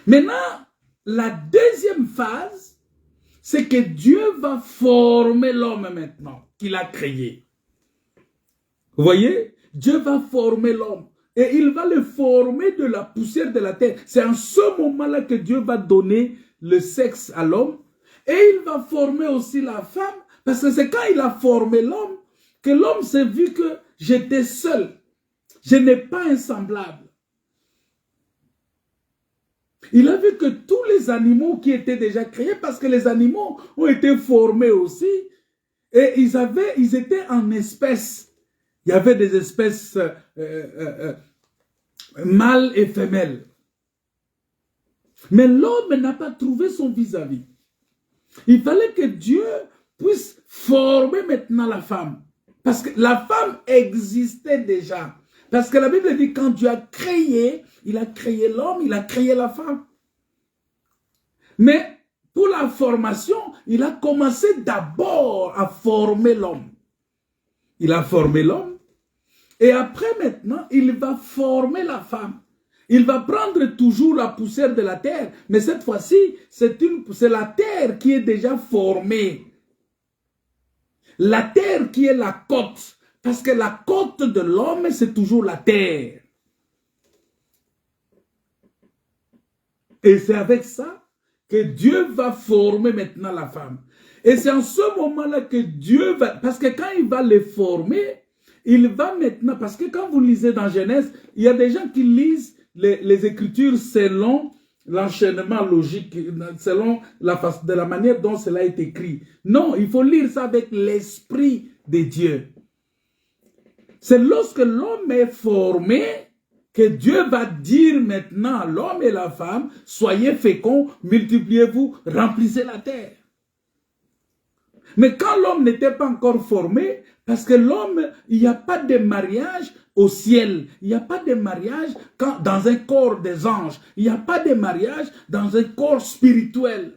Maintenant, la deuxième phase, c'est que Dieu va former l'homme maintenant, qu'il a créé. Vous voyez? Dieu va former l'homme. Et il va le former de la poussière de la terre. C'est en ce moment-là que Dieu va donner le sexe à l'homme. Et il va former aussi la femme. Parce que c'est quand il a formé l'homme que l'homme s'est vu que j'étais seul. Je n'ai pas un semblable. Il a vu que tous les animaux qui étaient déjà créés, parce que les animaux ont été formés aussi, et ils étaient en espèces. Il y avait des espèces mâles et femelles. Mais l'homme n'a pas trouvé son vis-à-vis. Il fallait que Dieu puisse former maintenant la femme. Parce que la femme existait déjà. Parce que la Bible dit quand Dieu a créé, il a créé l'homme, il a créé la femme. Mais pour la formation, il a commencé d'abord à former l'homme. Il a formé l'homme. Et après maintenant, il va former la femme. Il va prendre toujours la poussière de la terre. Mais cette fois-ci, c'est la terre qui est déjà formée. La terre qui est la côte. Parce que la côte de l'homme, c'est toujours la terre. Et c'est avec ça que Dieu va former maintenant la femme. Et c'est en ce moment-là que Dieu va... Parce que quand il va les former, il va maintenant... Parce que quand vous lisez dans Genèse, il y a des gens qui lisent les Écritures selon l'enchaînement logique, selon de la manière dont cela est écrit. Non, il faut lire ça avec l'Esprit de Dieu. C'est lorsque l'homme est formé que Dieu va dire maintenant à l'homme et la femme, soyez féconds, multipliez-vous, remplissez la terre. Mais quand l'homme n'était pas encore formé, parce que l'homme, il n'y a pas de mariage au ciel, il n'y a pas de mariage dans un corps des anges, il n'y a pas de mariage dans un corps spirituel.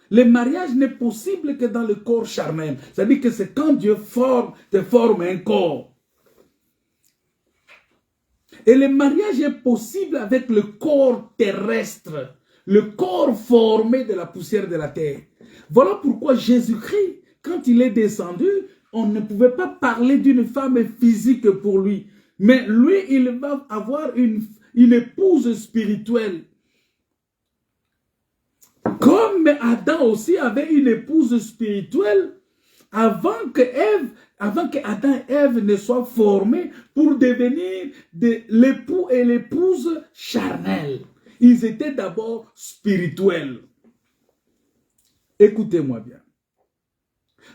Le mariage n'est possible que dans le corps charnel. C'est-à-dire que c'est quand Dieu te forme un corps. Et le mariage est possible avec le corps terrestre, le corps formé de la poussière de la terre. Voilà pourquoi Jésus-Christ, quand il est descendu, on ne pouvait pas parler d'une femme physique pour lui. Mais lui, il va avoir une épouse spirituelle. Comme Adam aussi avait une épouse spirituelle, avant que Adam et Ève ne soient formés pour devenir l'époux et l'épouse charnels. Ils étaient d'abord spirituels. Écoutez-moi bien.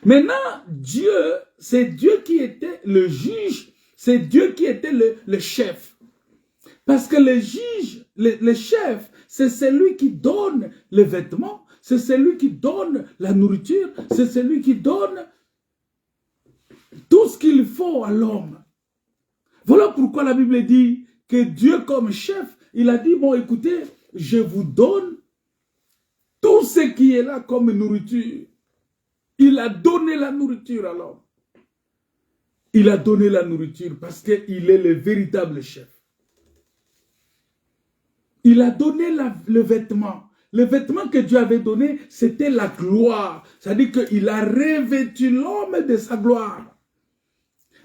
Maintenant, Dieu, c'est Dieu qui était le juge, c'est Dieu qui était le chef. Parce que le juge, le chef, c'est celui qui donne les vêtements, c'est celui qui donne la nourriture, c'est celui qui donne tout ce qu'il faut à l'homme. Voilà pourquoi la Bible dit que Dieu comme chef, il a dit, bon écoutez, je vous donne tout ce qui est là comme nourriture. Il a donné la nourriture à l'homme. Il a donné la nourriture parce qu'il est le véritable chef. Il a donné le vêtement. Le vêtement que Dieu avait donné, c'était la gloire. C'est-à-dire qu'il a revêtu l'homme de sa gloire.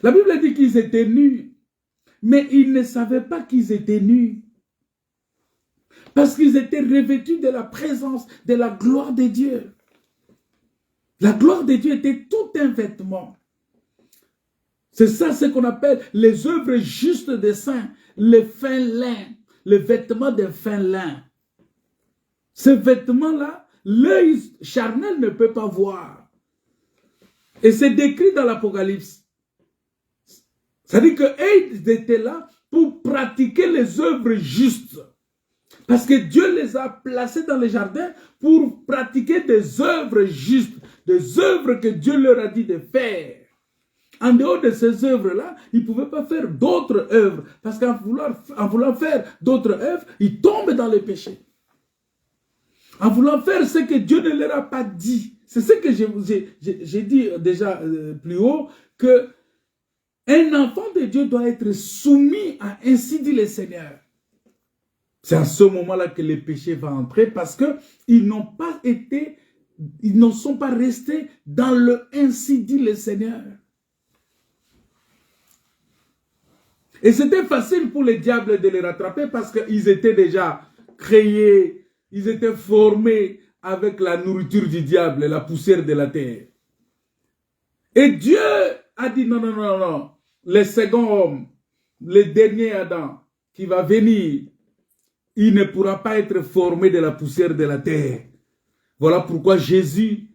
La Bible dit qu'ils étaient nus. Mais ils ne savaient pas qu'ils étaient nus. Parce qu'ils étaient revêtus de la présence, de la gloire de Dieu. La gloire de Dieu était tout un vêtement. C'est ça ce qu'on appelle les œuvres justes des saints, le fin lin, le vêtement de fin lin. Ce vêtement-là, l'œil charnel ne peut pas voir. Et c'est décrit dans l'Apocalypse. C'est-à-dire qu'ils étaient là pour pratiquer les œuvres justes. Parce que Dieu les a placés dans les jardins pour pratiquer des œuvres justes, des œuvres que Dieu leur a dit de faire. En dehors de ces œuvres-là, ils ne pouvaient pas faire d'autres œuvres. Parce qu'en voulant faire d'autres œuvres, ils tombent dans le péché. En voulant faire ce que Dieu ne leur a pas dit. C'est ce que j'ai dit déjà plus haut, que un enfant de Dieu doit être soumis à ainsi dit le Seigneur. C'est à ce moment-là que le péché va entrer parce qu'ils n'ont pas été, ils ne sont pas restés dans le ainsi dit le Seigneur. Et c'était facile pour les diables de les rattraper parce qu'ils étaient déjà créés, ils étaient formés avec la nourriture du diable, la poussière de la terre. Et Dieu a dit non, non, non, non, le second homme, le dernier Adam qui va venir, il ne pourra pas être formé de la poussière de la terre. Voilà pourquoi Jésus,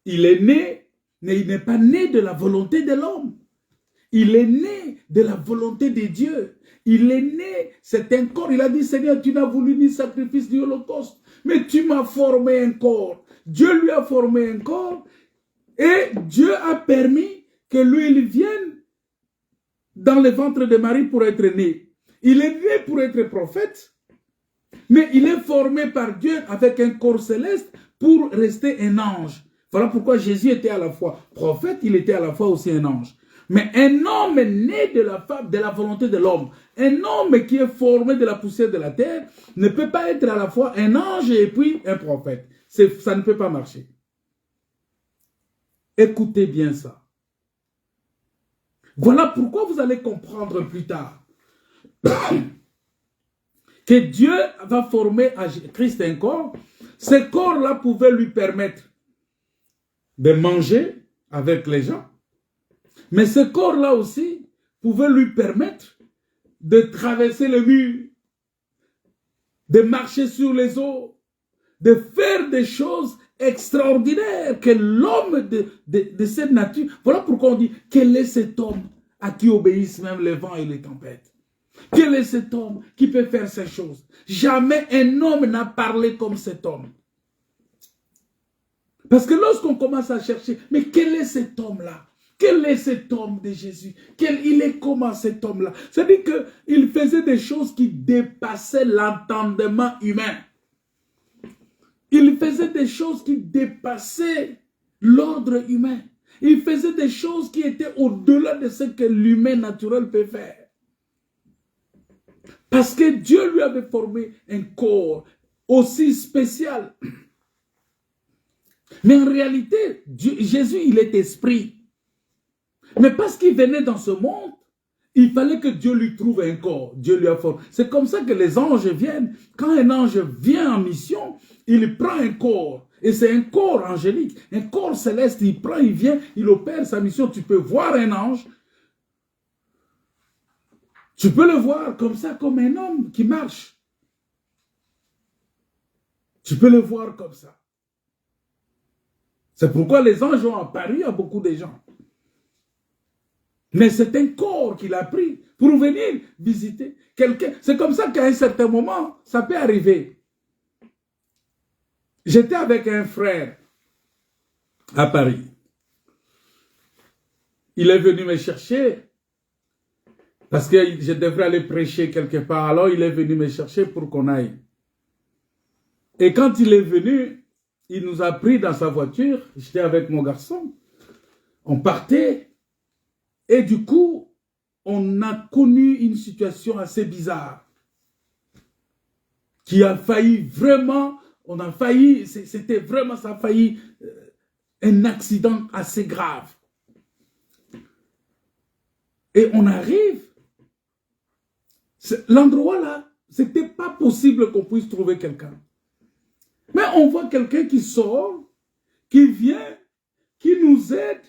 il est né, mais il n'est pas né de la volonté de l'homme. Il est né de la volonté de Dieu. Il est né, c'est un corps. Il a dit, Seigneur, tu n'as voulu ni sacrifice ni holocauste, mais tu m'as formé un corps. Dieu lui a formé un corps et Dieu a permis que lui, il vienne dans le ventre de Marie pour être né. Il est né pour être prophète, mais il est formé par Dieu avec un corps céleste pour rester un ange. Voilà pourquoi Jésus était à la fois prophète, il était à la fois aussi un ange. Mais un homme né de la femme, de la volonté de l'homme, un homme qui est formé de la poussière de la terre, ne peut pas être à la fois un ange et puis un prophète. Ça ne peut pas marcher. Écoutez bien ça. Voilà pourquoi vous allez comprendre plus tard que Dieu va former à Christ un corps. Ce corps-là pouvait lui permettre de manger avec les gens. Mais ce corps-là aussi pouvait lui permettre de traverser le mur, de marcher sur les eaux, de faire des choses extraordinaires que l'homme de cette nature. Voilà pourquoi on dit, quel est cet homme à qui obéissent même les vents et les tempêtes? Quel est cet homme qui peut faire ces choses? Jamais un homme n'a parlé comme cet homme. Parce que lorsqu'on commence à chercher, mais quel est cet homme-là? Quel est cet homme de Jésus? Il est comment cet homme-là? C'est-à-dire qu'il faisait des choses qui dépassaient l'entendement humain. Il faisait des choses qui dépassaient l'ordre humain. Il faisait des choses qui étaient au-delà de ce que l'humain naturel peut faire. Parce que Dieu lui avait formé un corps aussi spécial. Mais en réalité, Jésus, il est esprit. Mais parce qu'il venait dans ce monde, il fallait que Dieu lui trouve un corps. Dieu lui a formé. C'est comme ça que les anges viennent. Quand un ange vient en mission, il prend un corps. Et c'est un corps angélique, un corps céleste. Il prend, il vient, il opère sa mission. Tu peux voir un ange. Tu peux le voir comme ça, comme un homme qui marche. Tu peux le voir comme ça. C'est pourquoi les anges ont apparu à beaucoup de gens. Mais c'est un corps qu'il a pris pour venir visiter quelqu'un. C'est comme ça qu'à un certain moment, ça peut arriver. J'étais avec un frère à Paris. Il est venu me chercher parce que je devrais aller prêcher quelque part. Alors il est venu me chercher pour qu'on aille. Et quand il est venu, il nous a pris dans sa voiture. J'étais avec mon garçon. On partait. Et du coup, on a connu une situation assez bizarre. Qui a failli vraiment, on a failli, c'était vraiment, ça a failli un accident assez grave. Et on arrive, l'endroit là, c'était pas possible qu'on puisse trouver quelqu'un. Mais on voit quelqu'un qui sort, qui vient, qui nous aide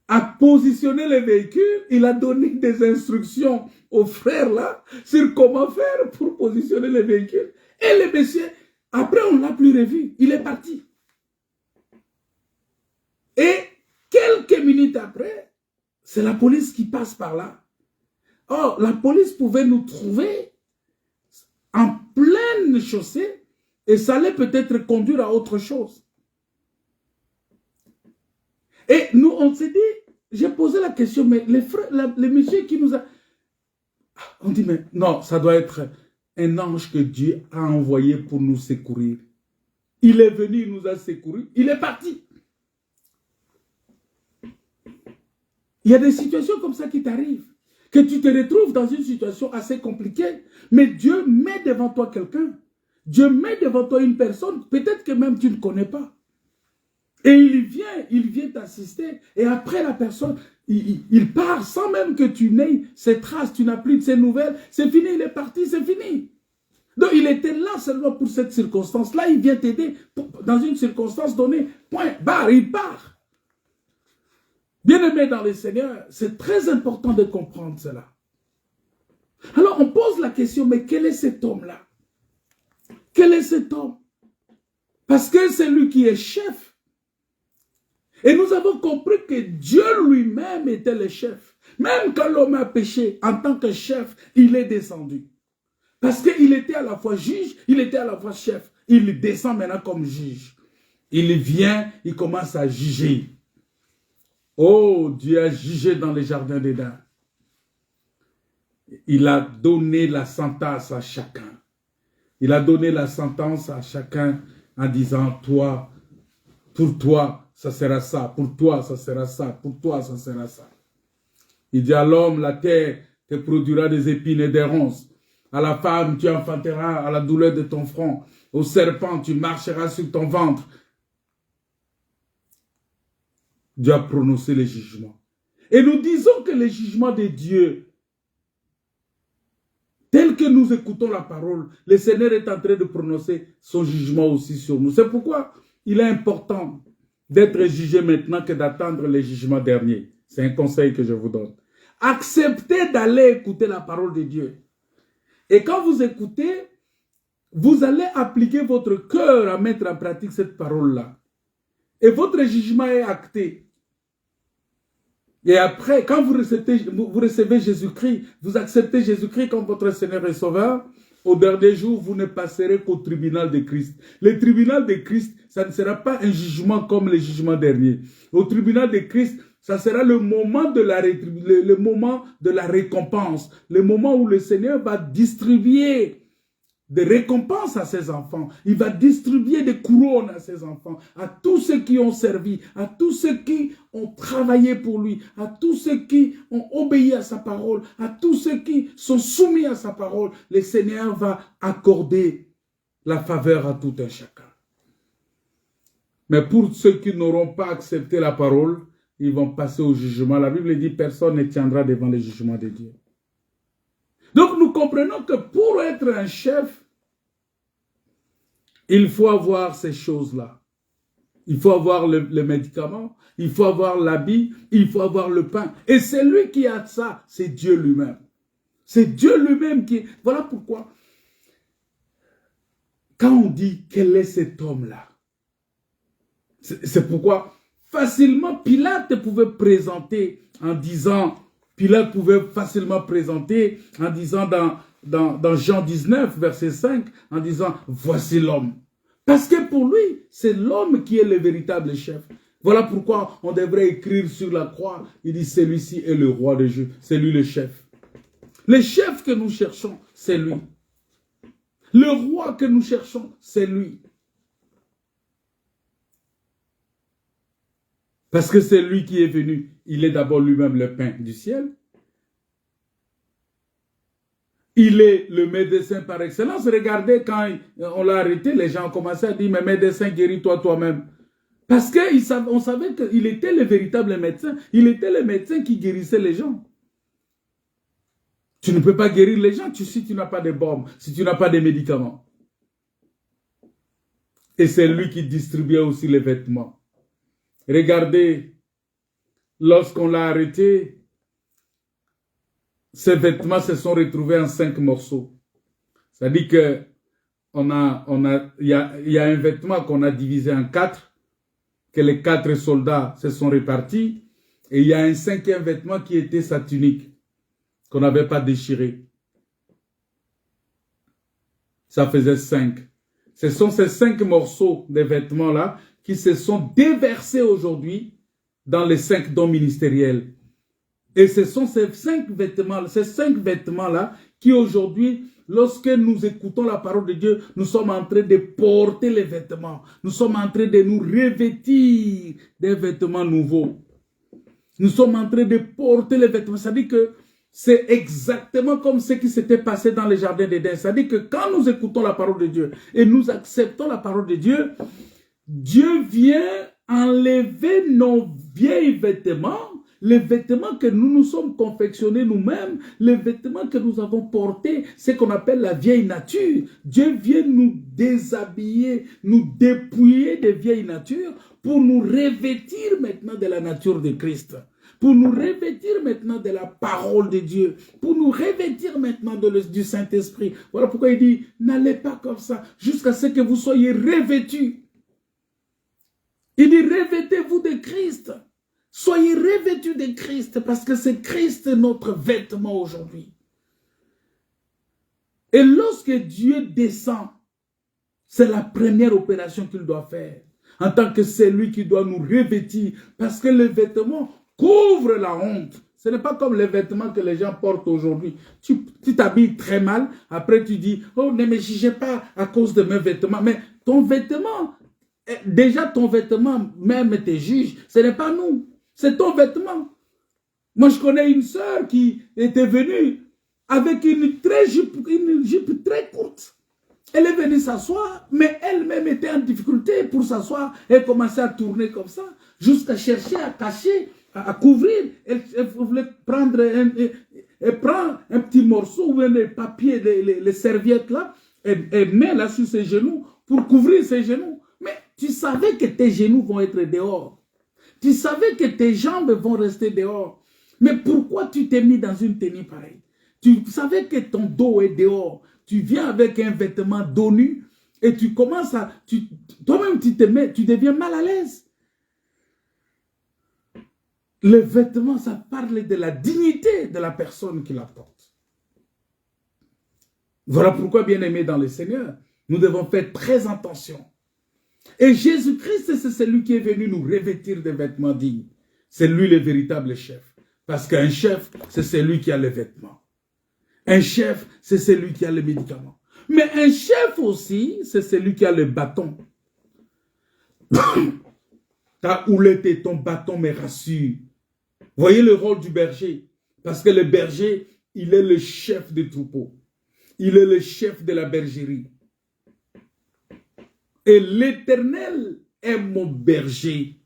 à positionner les véhicules. Il a donné des instructions aux frères là sur comment faire pour positionner les véhicules. Et le monsieur, après on ne l'a plus revu. Il est parti. Et quelques minutes après, c'est la police qui passe par là. Or, la police pouvait nous trouver en pleine chaussée et ça allait peut-être conduire à autre chose. Et nous, on s'est dit, j'ai posé la question, mais les messieurs qui nous a... On dit, mais non, ça doit être un ange que Dieu a envoyé pour nous secourir. Il est venu, il nous a secourus, il est parti. Il y a des situations comme ça qui t'arrivent, que tu te retrouves dans une situation assez compliquée, mais Dieu met devant toi quelqu'un. Dieu met devant toi une personne, peut-être que même tu ne connais pas. Et il vient t'assister. Et après la personne, il part sans même que tu n'aies ses traces, tu n'as plus de ses nouvelles. C'est fini, il est parti, c'est fini. Donc il était là seulement pour cette circonstance-là. Il vient t'aider dans une circonstance donnée. Point, barre, il part. Bien-aimé dans le Seigneur, c'est très important de comprendre cela. Alors on pose la question, mais quel est cet homme-là? Quel est cet homme? Parce que c'est lui qui est chef. Et nous avons compris que Dieu lui-même était le chef. Même quand l'homme a péché, en tant que chef, il est descendu. Parce qu'il était à la fois juge, il était à la fois chef. Il descend maintenant comme juge. Il vient, il commence à juger. Oh, Dieu a jugé dans les jardins d'Éden. Il a donné la sentence à chacun. Il a donné la sentence à chacun en disant, toi, pour toi, ça sera ça. Pour toi, ça sera ça. Pour toi, ça sera ça. Il dit à l'homme, la terre te produira des épines et des ronces. À la femme, tu enfanteras à la douleur de ton front. Au serpent, tu marcheras sur ton ventre. Dieu a prononcé les jugements. Et nous disons que les jugements de Dieu, tel que nous écoutons la parole, le Seigneur est en train de prononcer son jugement aussi sur nous. C'est pourquoi il est important d'être jugé maintenant que d'attendre les jugements derniers. C'est un conseil que je vous donne. Acceptez d'aller écouter la parole de Dieu. Et quand vous écoutez, vous allez appliquer votre cœur à mettre en pratique cette parole-là. Et votre jugement est acté. Et après, quand vous recevez Jésus-Christ, vous acceptez Jésus-Christ comme votre Seigneur et Sauveur, au dernier jour, vous ne passerez qu'au tribunal de Christ. Le tribunal de Christ, ça ne sera pas un jugement comme les jugements derniers. Au tribunal de Christ, ça sera le moment de la récompense, le moment où le Seigneur va distribuer des récompenses à ses enfants. Il va distribuer des couronnes à ses enfants, à tous ceux qui ont servi, à tous ceux qui ont travaillé pour lui, à tous ceux qui ont obéi à sa parole, à tous ceux qui sont soumis à sa parole. Le Seigneur va accorder la faveur à tout un chacun. Mais pour ceux qui n'auront pas accepté la parole, ils vont passer au jugement. La Bible dit, personne ne tiendra devant le jugement de Dieu. Donc nous comprenons que pour être un chef, il faut avoir ces choses-là. Il faut avoir le médicament, il faut avoir l'habit, il faut avoir le pain. Et c'est lui qui a ça, c'est Dieu lui-même. C'est Dieu lui-même qui... Voilà pourquoi, quand on dit quel est cet homme-là, c'est pourquoi facilement Pilate pouvait présenter en disant... Pilate pouvait facilement présenter en disant dans Jean 19, verset 5, en disant, voici l'homme. Parce que pour lui, c'est l'homme qui est le véritable chef. Voilà pourquoi on devrait écrire sur la croix, il dit, celui-ci est le roi des Juifs, c'est lui le chef. Le chef que nous cherchons, c'est lui. Le roi que nous cherchons, c'est lui. Parce que c'est lui qui est venu. Il est d'abord lui-même le pain du ciel. Il est le médecin par excellence. Regardez, quand on l'a arrêté, les gens ont commencé à dire, mais médecin, guéris-toi toi-même. Parce qu'on savait qu'il était le véritable médecin. Il était le médecin qui guérissait les gens. Tu ne peux pas guérir les gens si tu n'as pas de baume, si tu n'as pas de médicaments. Et c'est lui qui distribuait aussi les vêtements. Regardez, lorsqu'on l'a arrêté, ses vêtements se sont retrouvés en 5 morceaux. C'est-à-dire que il y a un vêtement qu'on a divisé en 4, que les 4 soldats se sont répartis, et il y a un 5e vêtement qui était sa tunique, qu'on n'avait pas déchiré. Ça faisait 5. Ce sont ces 5 morceaux de vêtements-là qui se sont déversés aujourd'hui dans les 5 dons ministériels. Et ce sont ces 5 vêtements-là qui aujourd'hui, lorsque nous écoutons la parole de Dieu, nous sommes en train de porter les vêtements. Nous sommes en train de nous revêtir des vêtements nouveaux. Nous sommes en train de porter les vêtements. C'est-à-dire que c'est exactement comme ce qui s'était passé dans les jardins d'Éden. C'est-à-dire que quand nous écoutons la parole de Dieu et nous acceptons la parole de Dieu, Dieu vient enlever nos vieilles vêtements les vêtements que nous nous sommes confectionnés nous-mêmes, les vêtements que nous avons portés, c'est ce qu'on appelle la vieille nature. Dieu vient nous déshabiller, nous dépouiller des vieilles natures pour nous revêtir maintenant de la nature de Christ, pour nous revêtir maintenant de la parole de Dieu, pour nous revêtir maintenant du Saint-Esprit. Voilà pourquoi il dit, n'allez pas comme ça, jusqu'à ce que vous soyez revêtus. Il dit, revêtez-vous de Christ. Soyez revêtus de Christ, parce que c'est Christ notre vêtement aujourd'hui. Et lorsque Dieu descend, c'est la première opération qu'il doit faire, en tant que c'est lui qui doit nous revêtir, parce que les vêtements couvrent la honte. Ce n'est pas comme les vêtements que les gens portent aujourd'hui. Tu t'habilles très mal, après tu dis, oh ne me jugez pas à cause de mes vêtements, mais ton vêtement, déjà ton vêtement même te juge, ce n'est pas nous, c'est ton vêtement. Moi je connais une sœur qui était venue avec une jupe très courte. Elle est venue s'asseoir, mais elle-même était en difficulté pour s'asseour. Elle commençait à tourner comme ça, jusqu'à chercher à cacher, à couvrir. Elle voulait prendre elle prend un petit morceau ou les papiers, les serviettes là, et met là sur ses genoux pour couvrir ses genoux. Mais tu savais que tes genoux vont être dehors. Tu savais que tes jambes vont rester dehors. Mais pourquoi tu t'es mis dans une tenue pareille? Tu savais que ton dos est dehors. Tu viens avec un vêtement dos nu et tu commences à... Toi-même, tu deviens mal à l'aise. Le vêtement, ça parle de la dignité de la personne qui la porte. Voilà pourquoi, bien-aimés dans le Seigneur, nous devons faire très attention. Et Jésus-Christ, c'est celui qui est venu nous revêtir des vêtements dignes. C'est lui le véritable chef. Parce qu'un chef, c'est celui qui a les vêtements. Un chef, c'est celui qui a les médicaments. Mais un chef aussi, c'est celui qui a le bâton. Ta houlette et ton bâton me rassurent. Voyez le rôle du berger. Parce que le berger, il est le chef du troupeau. Il est le chef de la bergerie. Et l'Éternel est mon berger.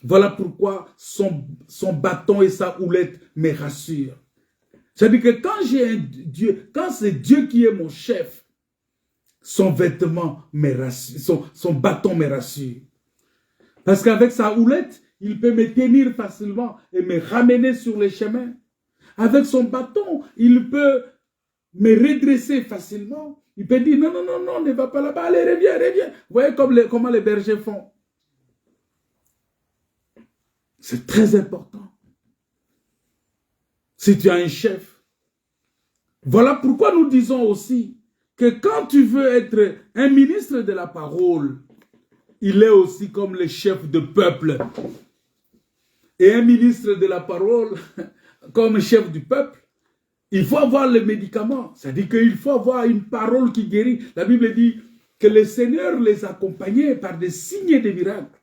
Voilà pourquoi son bâton et sa houlette me rassurent. C'est-à-dire que quand j'ai un Dieu, quand c'est Dieu qui est mon chef, son vêtement me rassure, son bâton me rassure. Parce qu'avec sa houlette, il peut me tenir facilement et me ramener sur les chemins. Avec son bâton, il peut me redresser facilement. Il peut dire, non, non, non, non, ne va pas là-bas, allez, reviens, reviens. Vous voyez comment les bergers font. C'est très important. Si tu as un chef. Voilà pourquoi nous disons aussi que quand tu veux être un ministre de la parole, il est aussi comme le chef de peuple. Et un ministre de la parole, comme chef du peuple, il faut avoir les médicaments. C'est-à-dire qu'il faut avoir une parole qui guérit. La Bible dit que le Seigneur les accompagnait par des signes et des miracles.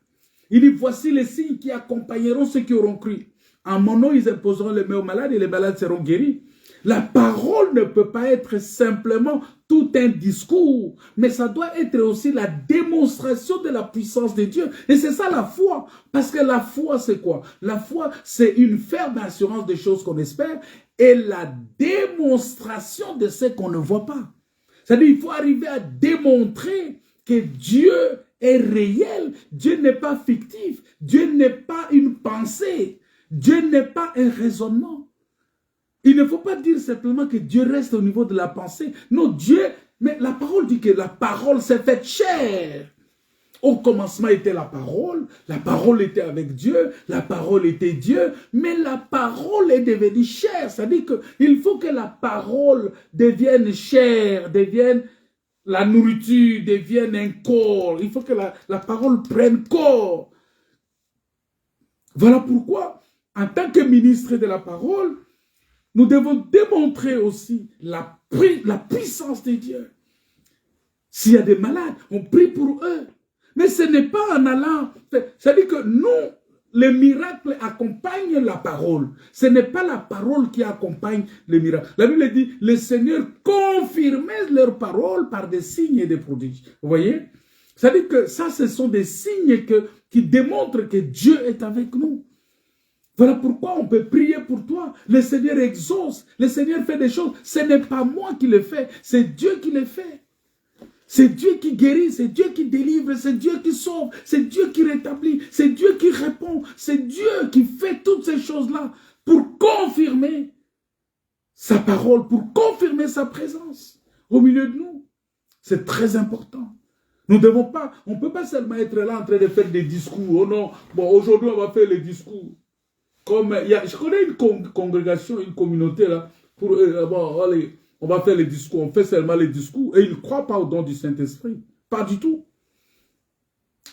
Il dit, voici les signes qui accompagneront ceux qui auront cru. En mon nom, ils imposeront les mains aux malades et les malades seront guéris. La parole ne peut pas être simplement tout un discours, mais ça doit être aussi la démonstration de la puissance de Dieu. Et c'est ça la foi. Parce que la foi, c'est quoi? La foi, c'est une ferme assurance des choses qu'on espère et la démonstration de ce qu'on ne voit pas. C'est-à-dire qu'il faut arriver à démontrer que Dieu est réel. Dieu n'est pas fictif. Dieu n'est pas une pensée. Dieu n'est pas un raisonnement. Il ne faut pas dire simplement que Dieu reste au niveau de la pensée. Non, Dieu, mais la parole dit que la parole s'est faite chair. Au commencement était la parole était avec Dieu, la parole était Dieu, mais la parole est devenue chair. C'est-à-dire qu'il faut que la parole devienne chair, devienne la nourriture, devienne un corps. Il faut que la parole prenne corps. Voilà pourquoi, en tant que ministre de la parole, nous devons démontrer aussi la puissance de Dieu. S'il y a des malades, on prie pour eux. Mais ce n'est pas en allant... C'est-à-dire que nous, les miracles accompagnent la parole. Ce n'est pas la parole qui accompagne les miracles. La Bible dit, le Seigneur confirmait leur parole par des signes et des prodiges. Vous voyez? C'est-à-dire que ça, ce sont des signes qui démontrent que Dieu est avec nous. Voilà pourquoi on peut prier pour toi. Le Seigneur exauce. Le Seigneur fait des choses. Ce n'est pas moi qui le fais. C'est Dieu qui le fait. C'est Dieu qui guérit. C'est Dieu qui délivre. C'est Dieu qui sauve. C'est Dieu qui rétablit. C'est Dieu qui répond. C'est Dieu qui fait toutes ces choses-là pour confirmer sa parole, pour confirmer sa présence au milieu de nous. C'est très important. Nous ne devons pas, on ne peut pas seulement être là en train de faire des discours. Oh non, bon, aujourd'hui on va faire les discours. Comme, je connais une congrégation, une communauté là, pour bon, allez, on va faire les discours, on fait seulement les discours, et ils ne croient pas au don du Saint-Esprit. Pas du tout.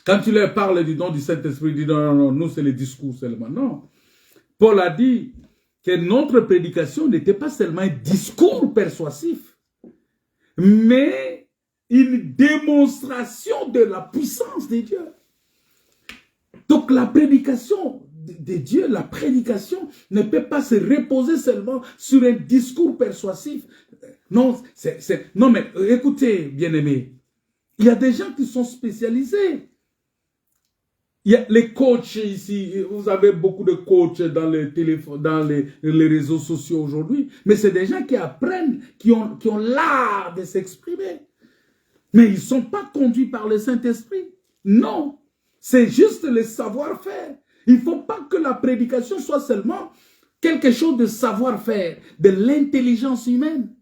Quand tu leur parles du don du Saint-Esprit, ils disent non, non, non, nous c'est les discours seulement. Non. Paul a dit que notre prédication n'était pas seulement un discours persuasif, mais une démonstration de la puissance de Dieu. Donc la prédication de Dieu, la prédication ne peut pas se reposer seulement sur un discours persuasif. Non, non mais écoutez, bien-aimés, il y a des gens qui sont spécialisés. Il y a les coachs ici, vous avez beaucoup de coachs dans les téléphones, dans les réseaux sociaux aujourd'hui, mais c'est des gens qui apprennent, qui ont l'art de s'exprimer. Mais ils ne sont pas conduits par le Saint-Esprit. Non, c'est juste le savoir-faire. Il ne faut pas que la prédication soit seulement quelque chose de savoir-faire, de l'intelligence humaine,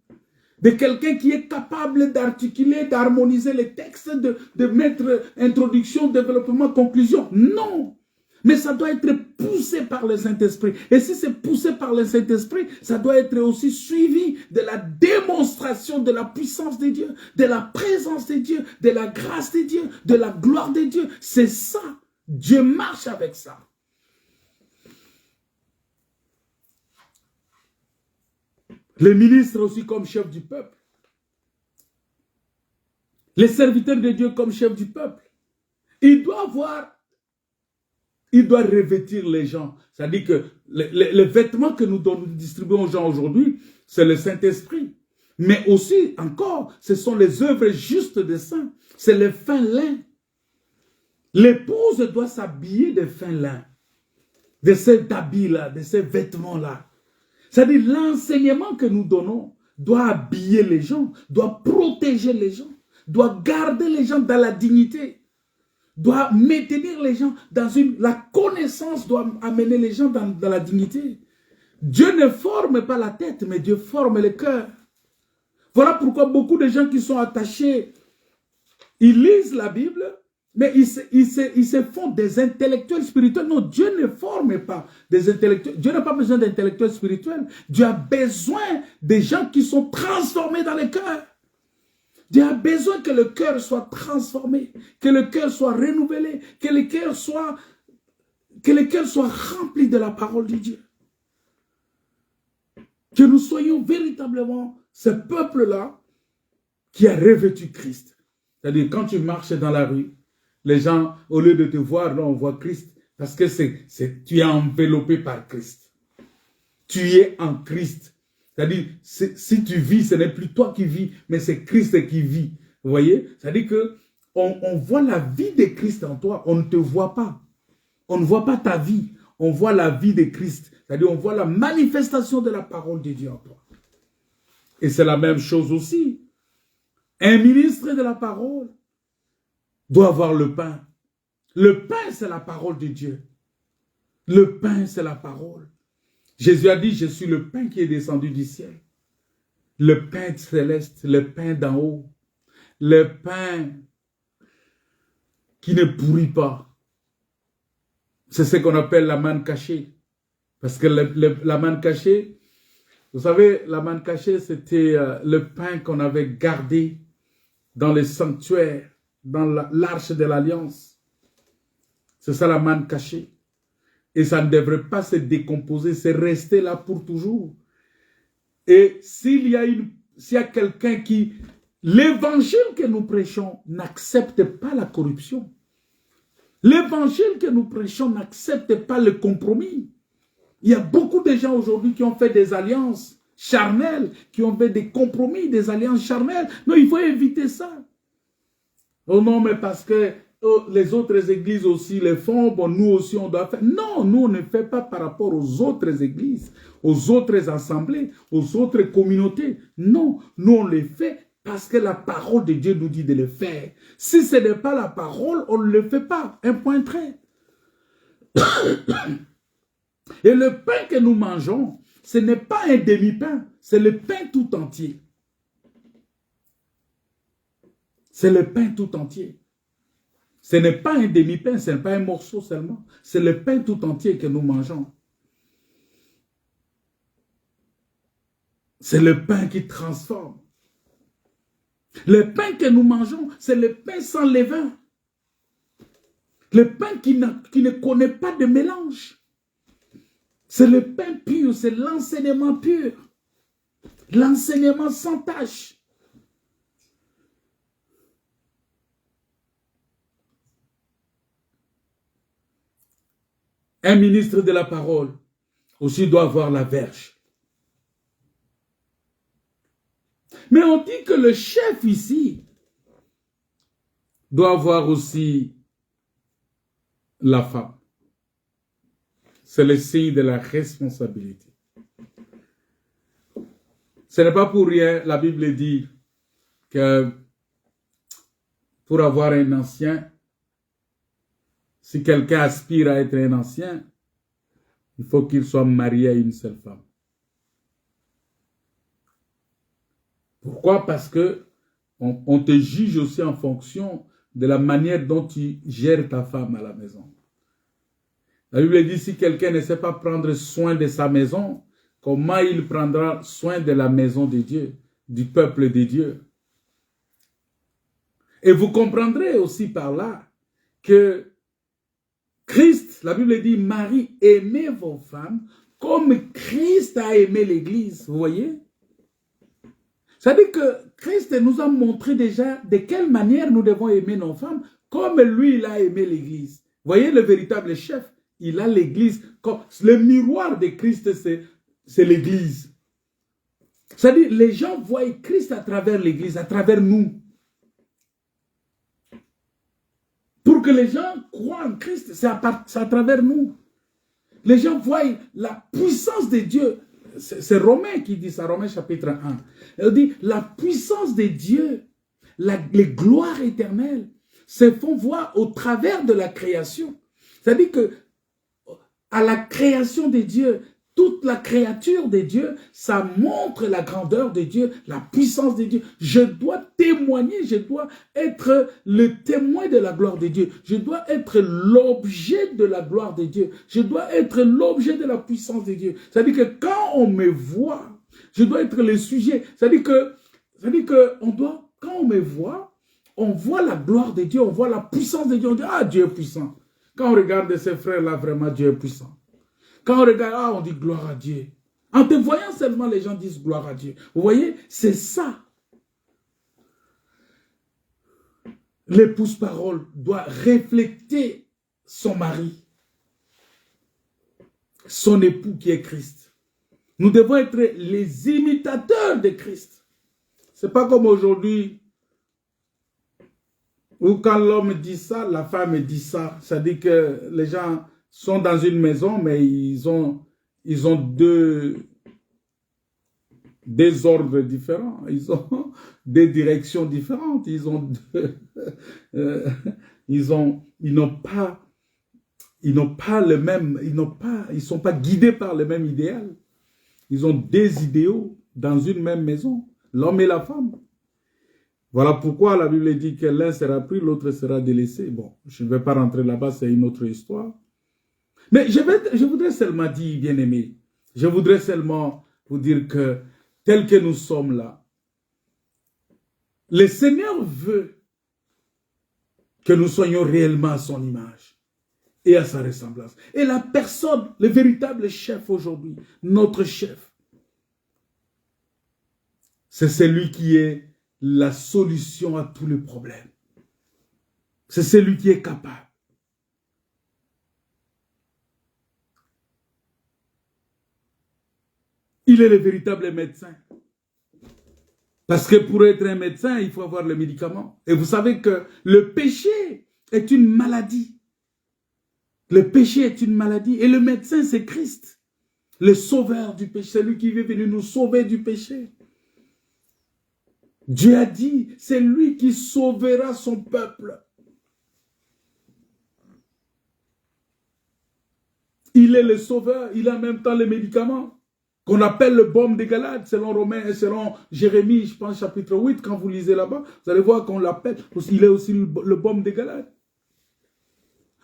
de quelqu'un qui est capable d'articuler, d'harmoniser les textes, de mettre introduction, développement, conclusion. Non, mais ça doit être poussé par le Saint-Esprit. Et si c'est poussé par le Saint-Esprit, ça doit être aussi suivi de la démonstration de la puissance de Dieu, de la présence de Dieu, de la grâce de Dieu, de la gloire de Dieu. C'est ça. Dieu marche avec ça. Les ministres aussi comme chefs du peuple. Les serviteurs de Dieu comme chefs du peuple. Il doit revêtir les gens. C'est-à-dire que les vêtements que nous distribuons aux gens aujourd'hui, c'est le Saint-Esprit. Mais aussi, encore, ce sont les œuvres justes des saints. C'est le fin lin. L'épouse doit s'habiller de fin lin. De ces habits-là, de ces vêtements-là. C'est-à-dire l'enseignement que nous donnons doit habiller les gens, doit protéger les gens, doit garder les gens dans la dignité, doit maintenir les gens dans la connaissance, doit amener les gens dans la dignité. Dieu ne forme pas la tête, mais Dieu forme le cœur. Voilà pourquoi beaucoup de gens qui sont attachés, ils lisent la Bible, mais ils se font des intellectuels spirituels. Non, Dieu ne forme pas des intellectuels. Dieu n'a pas besoin d'intellectuels spirituels. Dieu a besoin des gens qui sont transformés dans le cœur. Dieu a besoin que le cœur soit transformé, que le cœur soit renouvelé, que le cœur soit rempli de la parole de Dieu. Que nous soyons véritablement ce peuple-là qui a revêtu Christ. C'est-à-dire, quand tu marches dans la rue, les gens, au lieu de te voir, là, on voit Christ. Parce que tu es enveloppé par Christ. Tu es en Christ. C'est-à-dire, si tu vis, ce n'est plus toi qui vis, mais c'est Christ qui vit. Vous voyez? C'est-à-dire que on voit la vie de Christ en toi. On ne te voit pas. On ne voit pas ta vie. On voit la vie de Christ. C'est-à-dire, on voit la manifestation de la parole de Dieu en toi. Et c'est la même chose aussi. Un ministre de la parole doit avoir le pain. Le pain, c'est la parole de Dieu. Le pain, c'est la parole. Jésus a dit, je suis le pain qui est descendu du ciel. Le pain céleste, le pain d'en haut. Le pain qui ne pourrit pas. C'est ce qu'on appelle la manne cachée. Parce que la manne cachée, vous savez, la manne cachée, c'était le pain qu'on avait gardé dans les sanctuaires, dans l'arche de l'alliance. C'est ça la manne cachée. Et ça ne devrait pas se décomposer, c'est rester là pour toujours. Et s'il y a quelqu'un qui... L'évangile que nous prêchons n'accepte pas la corruption. L'évangile que nous prêchons n'accepte pas le compromis. Il y a beaucoup de gens aujourd'hui qui ont fait des alliances charnelles, qui ont fait des compromis, des alliances charnelles. Non, il faut éviter ça. Oh non, mais parce que oh, les autres églises aussi les font, bon, nous aussi on doit faire. Non, nous on ne fait pas par rapport aux autres églises, aux autres assemblées, aux autres communautés. Non, nous on les fait parce que la parole de Dieu nous dit de le faire. Si ce n'est pas la parole, on ne le fait pas. Un point trait. Et le pain que nous mangeons, ce n'est pas un demi-pain, c'est le pain tout entier. C'est le pain tout entier. Ce n'est pas un demi-pain, ce n'est pas un morceau seulement. C'est le pain tout entier que nous mangeons. C'est le pain qui transforme. Le pain que nous mangeons, c'est le pain sans levain. Le pain qui ne connaît pas de mélange. C'est le pain pur, c'est l'enseignement pur. L'enseignement sans tache. Un ministre de la parole aussi doit avoir la verge. Mais on dit que le chef ici doit avoir aussi la femme. C'est le signe de la responsabilité. Ce n'est pas pour rien, la Bible dit que pour avoir un ancien, si quelqu'un aspire à être un ancien, il faut qu'il soit marié à une seule femme. Pourquoi? Parce que on te juge aussi en fonction de la manière dont tu gères ta femme à la maison. La Bible dit, si quelqu'un ne sait pas prendre soin de sa maison, comment il prendra soin de la maison de Dieu, du peuple de Dieu? Et vous comprendrez aussi par là que Christ, la Bible dit, Marie, aimez vos femmes comme Christ a aimé l'Église. Vous voyez? C'est-à-dire que Christ nous a montré déjà de quelle manière nous devons aimer nos femmes, comme lui, il a aimé l'Église. Vous voyez le véritable chef? Il a l'Église. Le miroir de Christ, c'est l'Église. C'est-à-dire, les gens voient Christ à travers l'Église, à travers nous. Pour que les gens croient en Christ, c'est à travers nous. Les gens voient la puissance de Dieu. C'est Romain qui dit ça, Romain chapitre 1. Il dit, la puissance de Dieu, les gloires éternelles, se font voir au travers de la création. C'est-à-dire que à la création de Dieu, toute la créature de Dieu, ça montre la grandeur de Dieu, la puissance de Dieu. Je dois témoigner, je dois être le témoin de la gloire de Dieu. Je dois être l'objet de la gloire de Dieu. Je dois être l'objet de la puissance de Dieu. C'est-à-dire que quand on me voit, je dois être le sujet. C'est-à-dire que quand on me voit, on voit la gloire de Dieu, on voit la puissance de Dieu. On dit, ah, Dieu est puissant. Quand on regarde ces frères-là, vraiment, Dieu est puissant. Quand on regarde, ah, on dit gloire à Dieu. En te voyant seulement, les gens disent gloire à Dieu. Vous voyez, c'est ça. L'épouse parole doit refléter son mari, son époux qui est Christ. Nous devons être les imitateurs de Christ. C'est pas comme aujourd'hui, où quand l'homme dit ça, la femme dit ça. C'est-à-dire que les gens sont dans une maison, mais ils ont deux ordres différents. Ils ont des directions différentes. Ils sont pas guidés par le même idéal. Ils ont des idéaux dans une même maison, l'homme et la femme. Voilà pourquoi la Bible dit que l'un sera pris, l'autre sera délaissé. Bon, je ne vais pas rentrer là-bas, c'est une autre histoire. Mais je voudrais seulement dire, bien-aimés, je voudrais seulement vous dire que, tel que nous sommes là, le Seigneur veut que nous soyons réellement à son image et à sa ressemblance. Et la personne, le véritable chef aujourd'hui, notre chef, c'est celui qui est la solution à tous les problèmes. C'est celui qui est capable. Il est le véritable médecin. Parce que pour être un médecin, il faut avoir le médicament. Et vous savez que le péché est une maladie. Le péché est une maladie. Et le médecin, c'est Christ. Le sauveur du péché. C'est lui qui est venu nous sauver du péché. Dieu a dit, c'est lui qui sauvera son peuple. Il est le sauveur, il a en même temps les médicaments qu'on appelle le baume des Galades, selon Romains et selon Jérémie, je pense, chapitre 8, quand vous lisez là-bas, vous allez voir qu'on l'appelle, il est aussi le baume des Galades.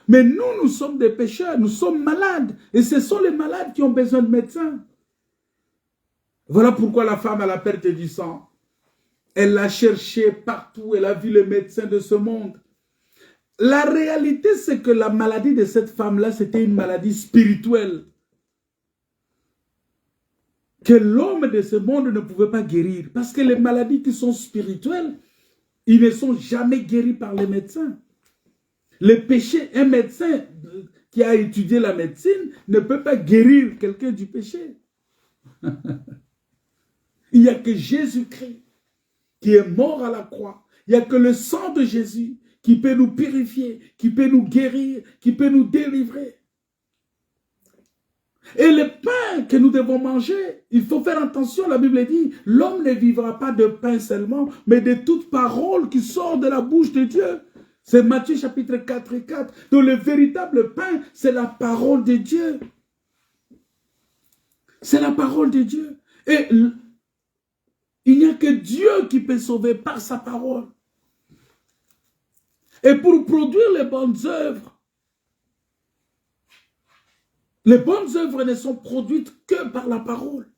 Mais nous sommes des pécheurs, nous sommes malades, et ce sont les malades qui ont besoin de médecins. Voilà pourquoi la femme à la perte du sang, elle l'a cherché partout, elle a vu les médecins de ce monde. La réalité, c'est que la maladie de cette femme-là, c'était une maladie spirituelle. Que l'homme de ce monde ne pouvait pas guérir. Parce que les maladies qui sont spirituelles, ils ne sont jamais guéris par les médecins. Les péchés, un médecin qui a étudié la médecine ne peut pas guérir quelqu'un du péché. Il n'y a que Jésus-Christ qui est mort à la croix. Il n'y a que le sang de Jésus qui peut nous purifier, qui peut nous guérir, qui peut nous délivrer. Et le pain que nous devons manger, il faut faire attention, la Bible dit, l'homme ne vivra pas de pain seulement, mais de toute parole qui sort de la bouche de Dieu. C'est Matthieu chapitre 4 et 4. Donc le véritable pain, c'est la parole de Dieu. C'est la parole de Dieu. Et il n'y a que Dieu qui peut sauver par sa parole. Et pour produire les bonnes œuvres ne sont produites que par la parole.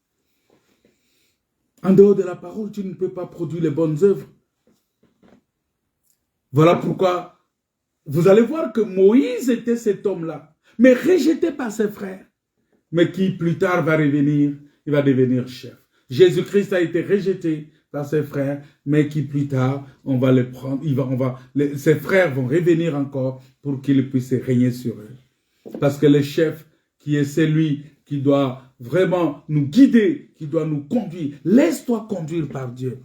En dehors de la parole, tu ne peux pas produire les bonnes œuvres. Voilà pourquoi vous allez voir que Moïse était cet homme-là, mais rejeté par ses frères, mais qui plus tard va revenir, il va devenir chef. Jésus-Christ a été rejeté par ses frères, mais qui plus tard, on va le prendre, ses frères vont revenir encore pour qu'il puisse régner sur eux. Parce que le chef, qui est celui qui doit vraiment nous guider, qui doit nous conduire, laisse-toi conduire par Dieu.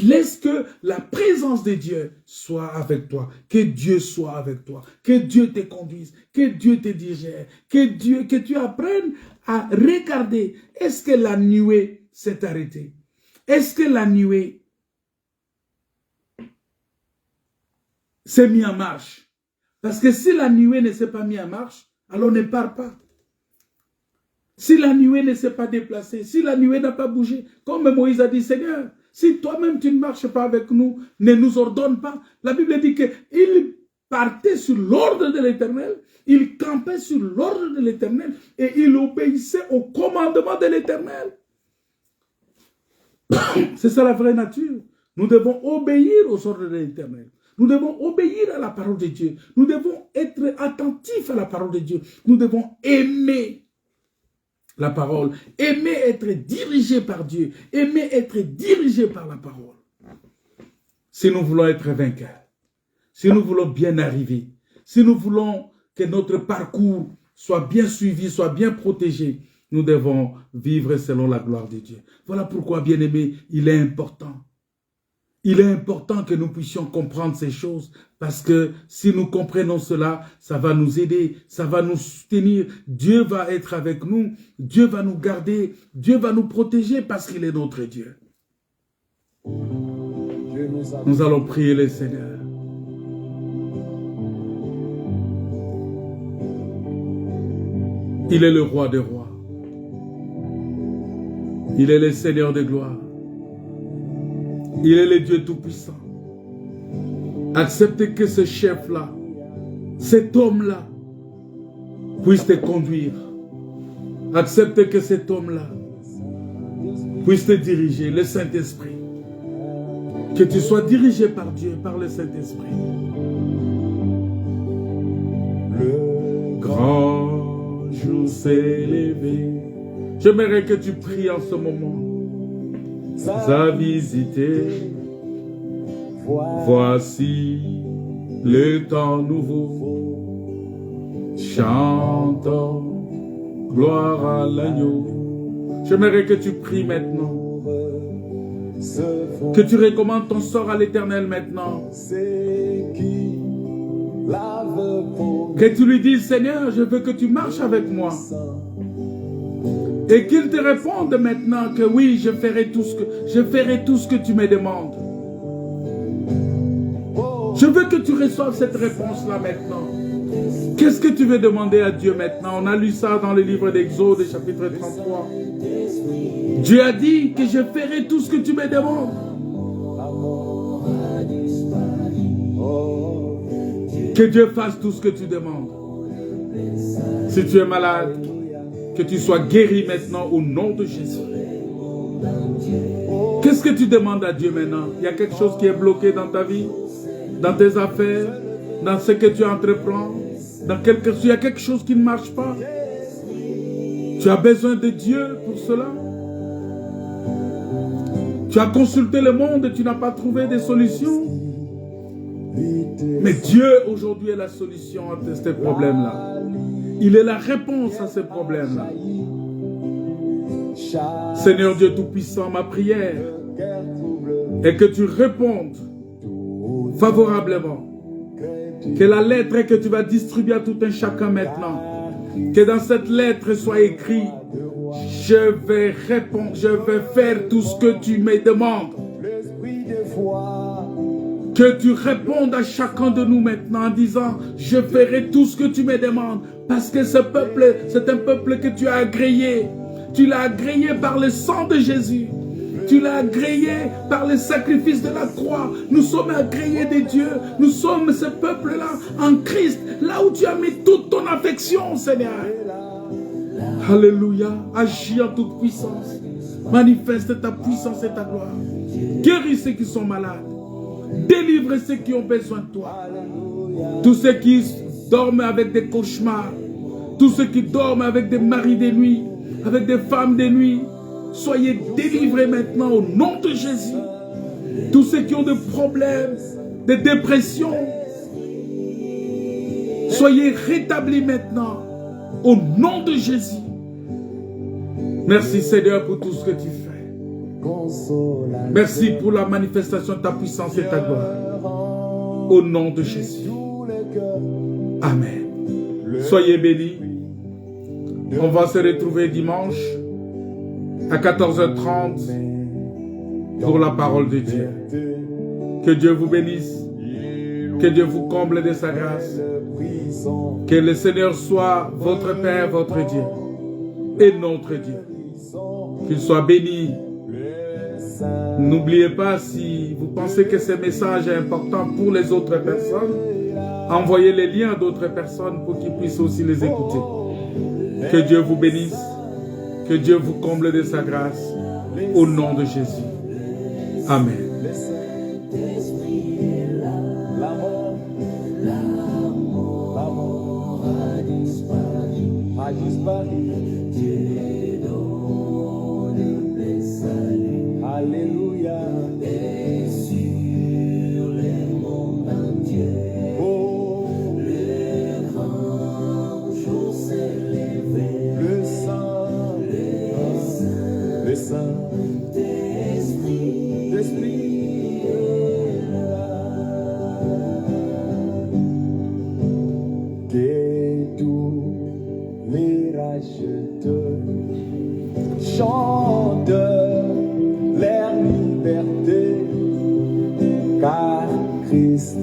Laisse que la présence de Dieu soit avec toi, que Dieu soit avec toi, que Dieu te conduise, que Dieu te dirige, que tu apprennes à regarder, est-ce que la nuée s'est arrêtée? Est-ce que la nuée s'est mise en marche? Parce que si la nuée ne s'est pas mise en marche, alors ne pars pas. Si la nuée ne s'est pas déplacée, si la nuée n'a pas bougé, comme Moïse a dit, Seigneur, si toi-même tu ne marches pas avec nous, ne nous ordonne pas. La Bible dit qu'il partait sur l'ordre de l'Éternel, il campait sur l'ordre de l'Éternel et il obéissait au commandement de l'Éternel. C'est ça la vraie nature. Nous devons obéir aux ordres de l'Éternel. Nous devons obéir à la parole de Dieu. Nous devons être attentifs à la parole de Dieu. Nous devons aimer la parole. Aimer être dirigé par Dieu. Aimer être dirigé par la parole. Si nous voulons être vainqueurs, si nous voulons bien arriver, si nous voulons que notre parcours soit bien suivi, soit bien protégé, nous devons vivre selon la gloire de Dieu. Voilà pourquoi, bien-aimés, il est important. Il est important que nous puissions comprendre ces choses parce que si nous comprenons cela, ça va nous aider, ça va nous soutenir. Dieu va être avec nous, Dieu va nous garder, Dieu va nous protéger parce qu'il est notre Dieu. Nous allons prier le Seigneur. Il est le roi des rois. Il est le Seigneur de gloire. Il est le Dieu Tout-Puissant. Acceptez que ce chef-là, cet homme-là, puisse te conduire. Acceptez que cet homme-là puisse te diriger, le Saint-Esprit. Que tu sois dirigé par Dieu, par le Saint-Esprit. Le grand jour s'est levé. J'aimerais que tu pries en ce moment. À visiter. Voici le temps nouveau. Chantons gloire à l'agneau. J'aimerais que tu pries maintenant. Que tu recommandes ton sort à l'Éternel maintenant. Que tu lui dises, Seigneur, je veux que tu marches avec moi. Et qu'il te réponde maintenant que oui, je ferai tout ce que tu me demandes. Je veux que tu reçoives cette réponse-là maintenant. Qu'est-ce que tu veux demander à Dieu maintenant? On a lu ça dans le livre d'Exode, chapitre 33. Dieu a dit que je ferai tout ce que tu me demandes. Que Dieu fasse tout ce que tu demandes. Si tu es malade, que tu sois guéri maintenant au nom de Jésus. Qu'est-ce que tu demandes à Dieu maintenant? Il y a quelque chose qui est bloqué dans ta vie, dans tes affaires, dans ce que tu entreprends. Il y a quelque chose qui ne marche pas. Tu as besoin de Dieu pour cela. Tu as consulté le monde et tu n'as pas trouvé de solution. Mais Dieu aujourd'hui est la solution à ces problèmes-là. Il est la réponse à ces problèmes-là. Seigneur Dieu Tout-Puissant, ma prière est que tu répondes favorablement. Que la lettre que tu vas distribuer à tout un chacun maintenant, que dans cette lettre soit écrit, je vais répondre, je vais faire tout ce que tu me demandes. Que tu répondes à chacun de nous maintenant en disant, je ferai tout ce que tu me demandes. Parce que ce peuple, c'est un peuple que tu as agréé. Tu l'as agréé par le sang de Jésus. Tu l'as agréé par le sacrifice de la croix. Nous sommes agréés de Dieu. Nous sommes ce peuple-là en Christ. Là où tu as mis toute ton affection, Seigneur. Alléluia. Agis en toute puissance. Manifeste ta puissance et ta gloire. Guéris ceux qui sont malades. Délivre ceux qui ont besoin de toi. Tous ceux qui dorment avec des cauchemars. Tous ceux qui dorment avec des maris de nuit. Avec des femmes de nuit. Soyez délivrés maintenant au nom de Jésus. Tous ceux qui ont des problèmes, des dépressions, soyez rétablis maintenant au nom de Jésus. Merci Seigneur pour tout ce que tu fais. Merci pour la manifestation de ta puissance et ta gloire. Au nom de Jésus. Amen. Soyez bénis. On va se retrouver dimanche à 14h30 pour la parole de Dieu. Que Dieu vous bénisse. Que Dieu vous comble de sa grâce. Que le Seigneur soit votre Père, votre Dieu et notre Dieu. Qu'il soit béni. N'oubliez pas, si vous pensez que ce message est important pour les autres personnes, envoyez les liens à d'autres personnes pour qu'ils puissent aussi les écouter. Que Dieu vous bénisse. Que Dieu vous comble de sa grâce. Au nom de Jésus. Amen. Alléluia. Et sur les monts entiers, oh, le grand jour s'est levé. Le Saint-Esprit est là. Que tous les racheteurs chantent leur liberté, car Christ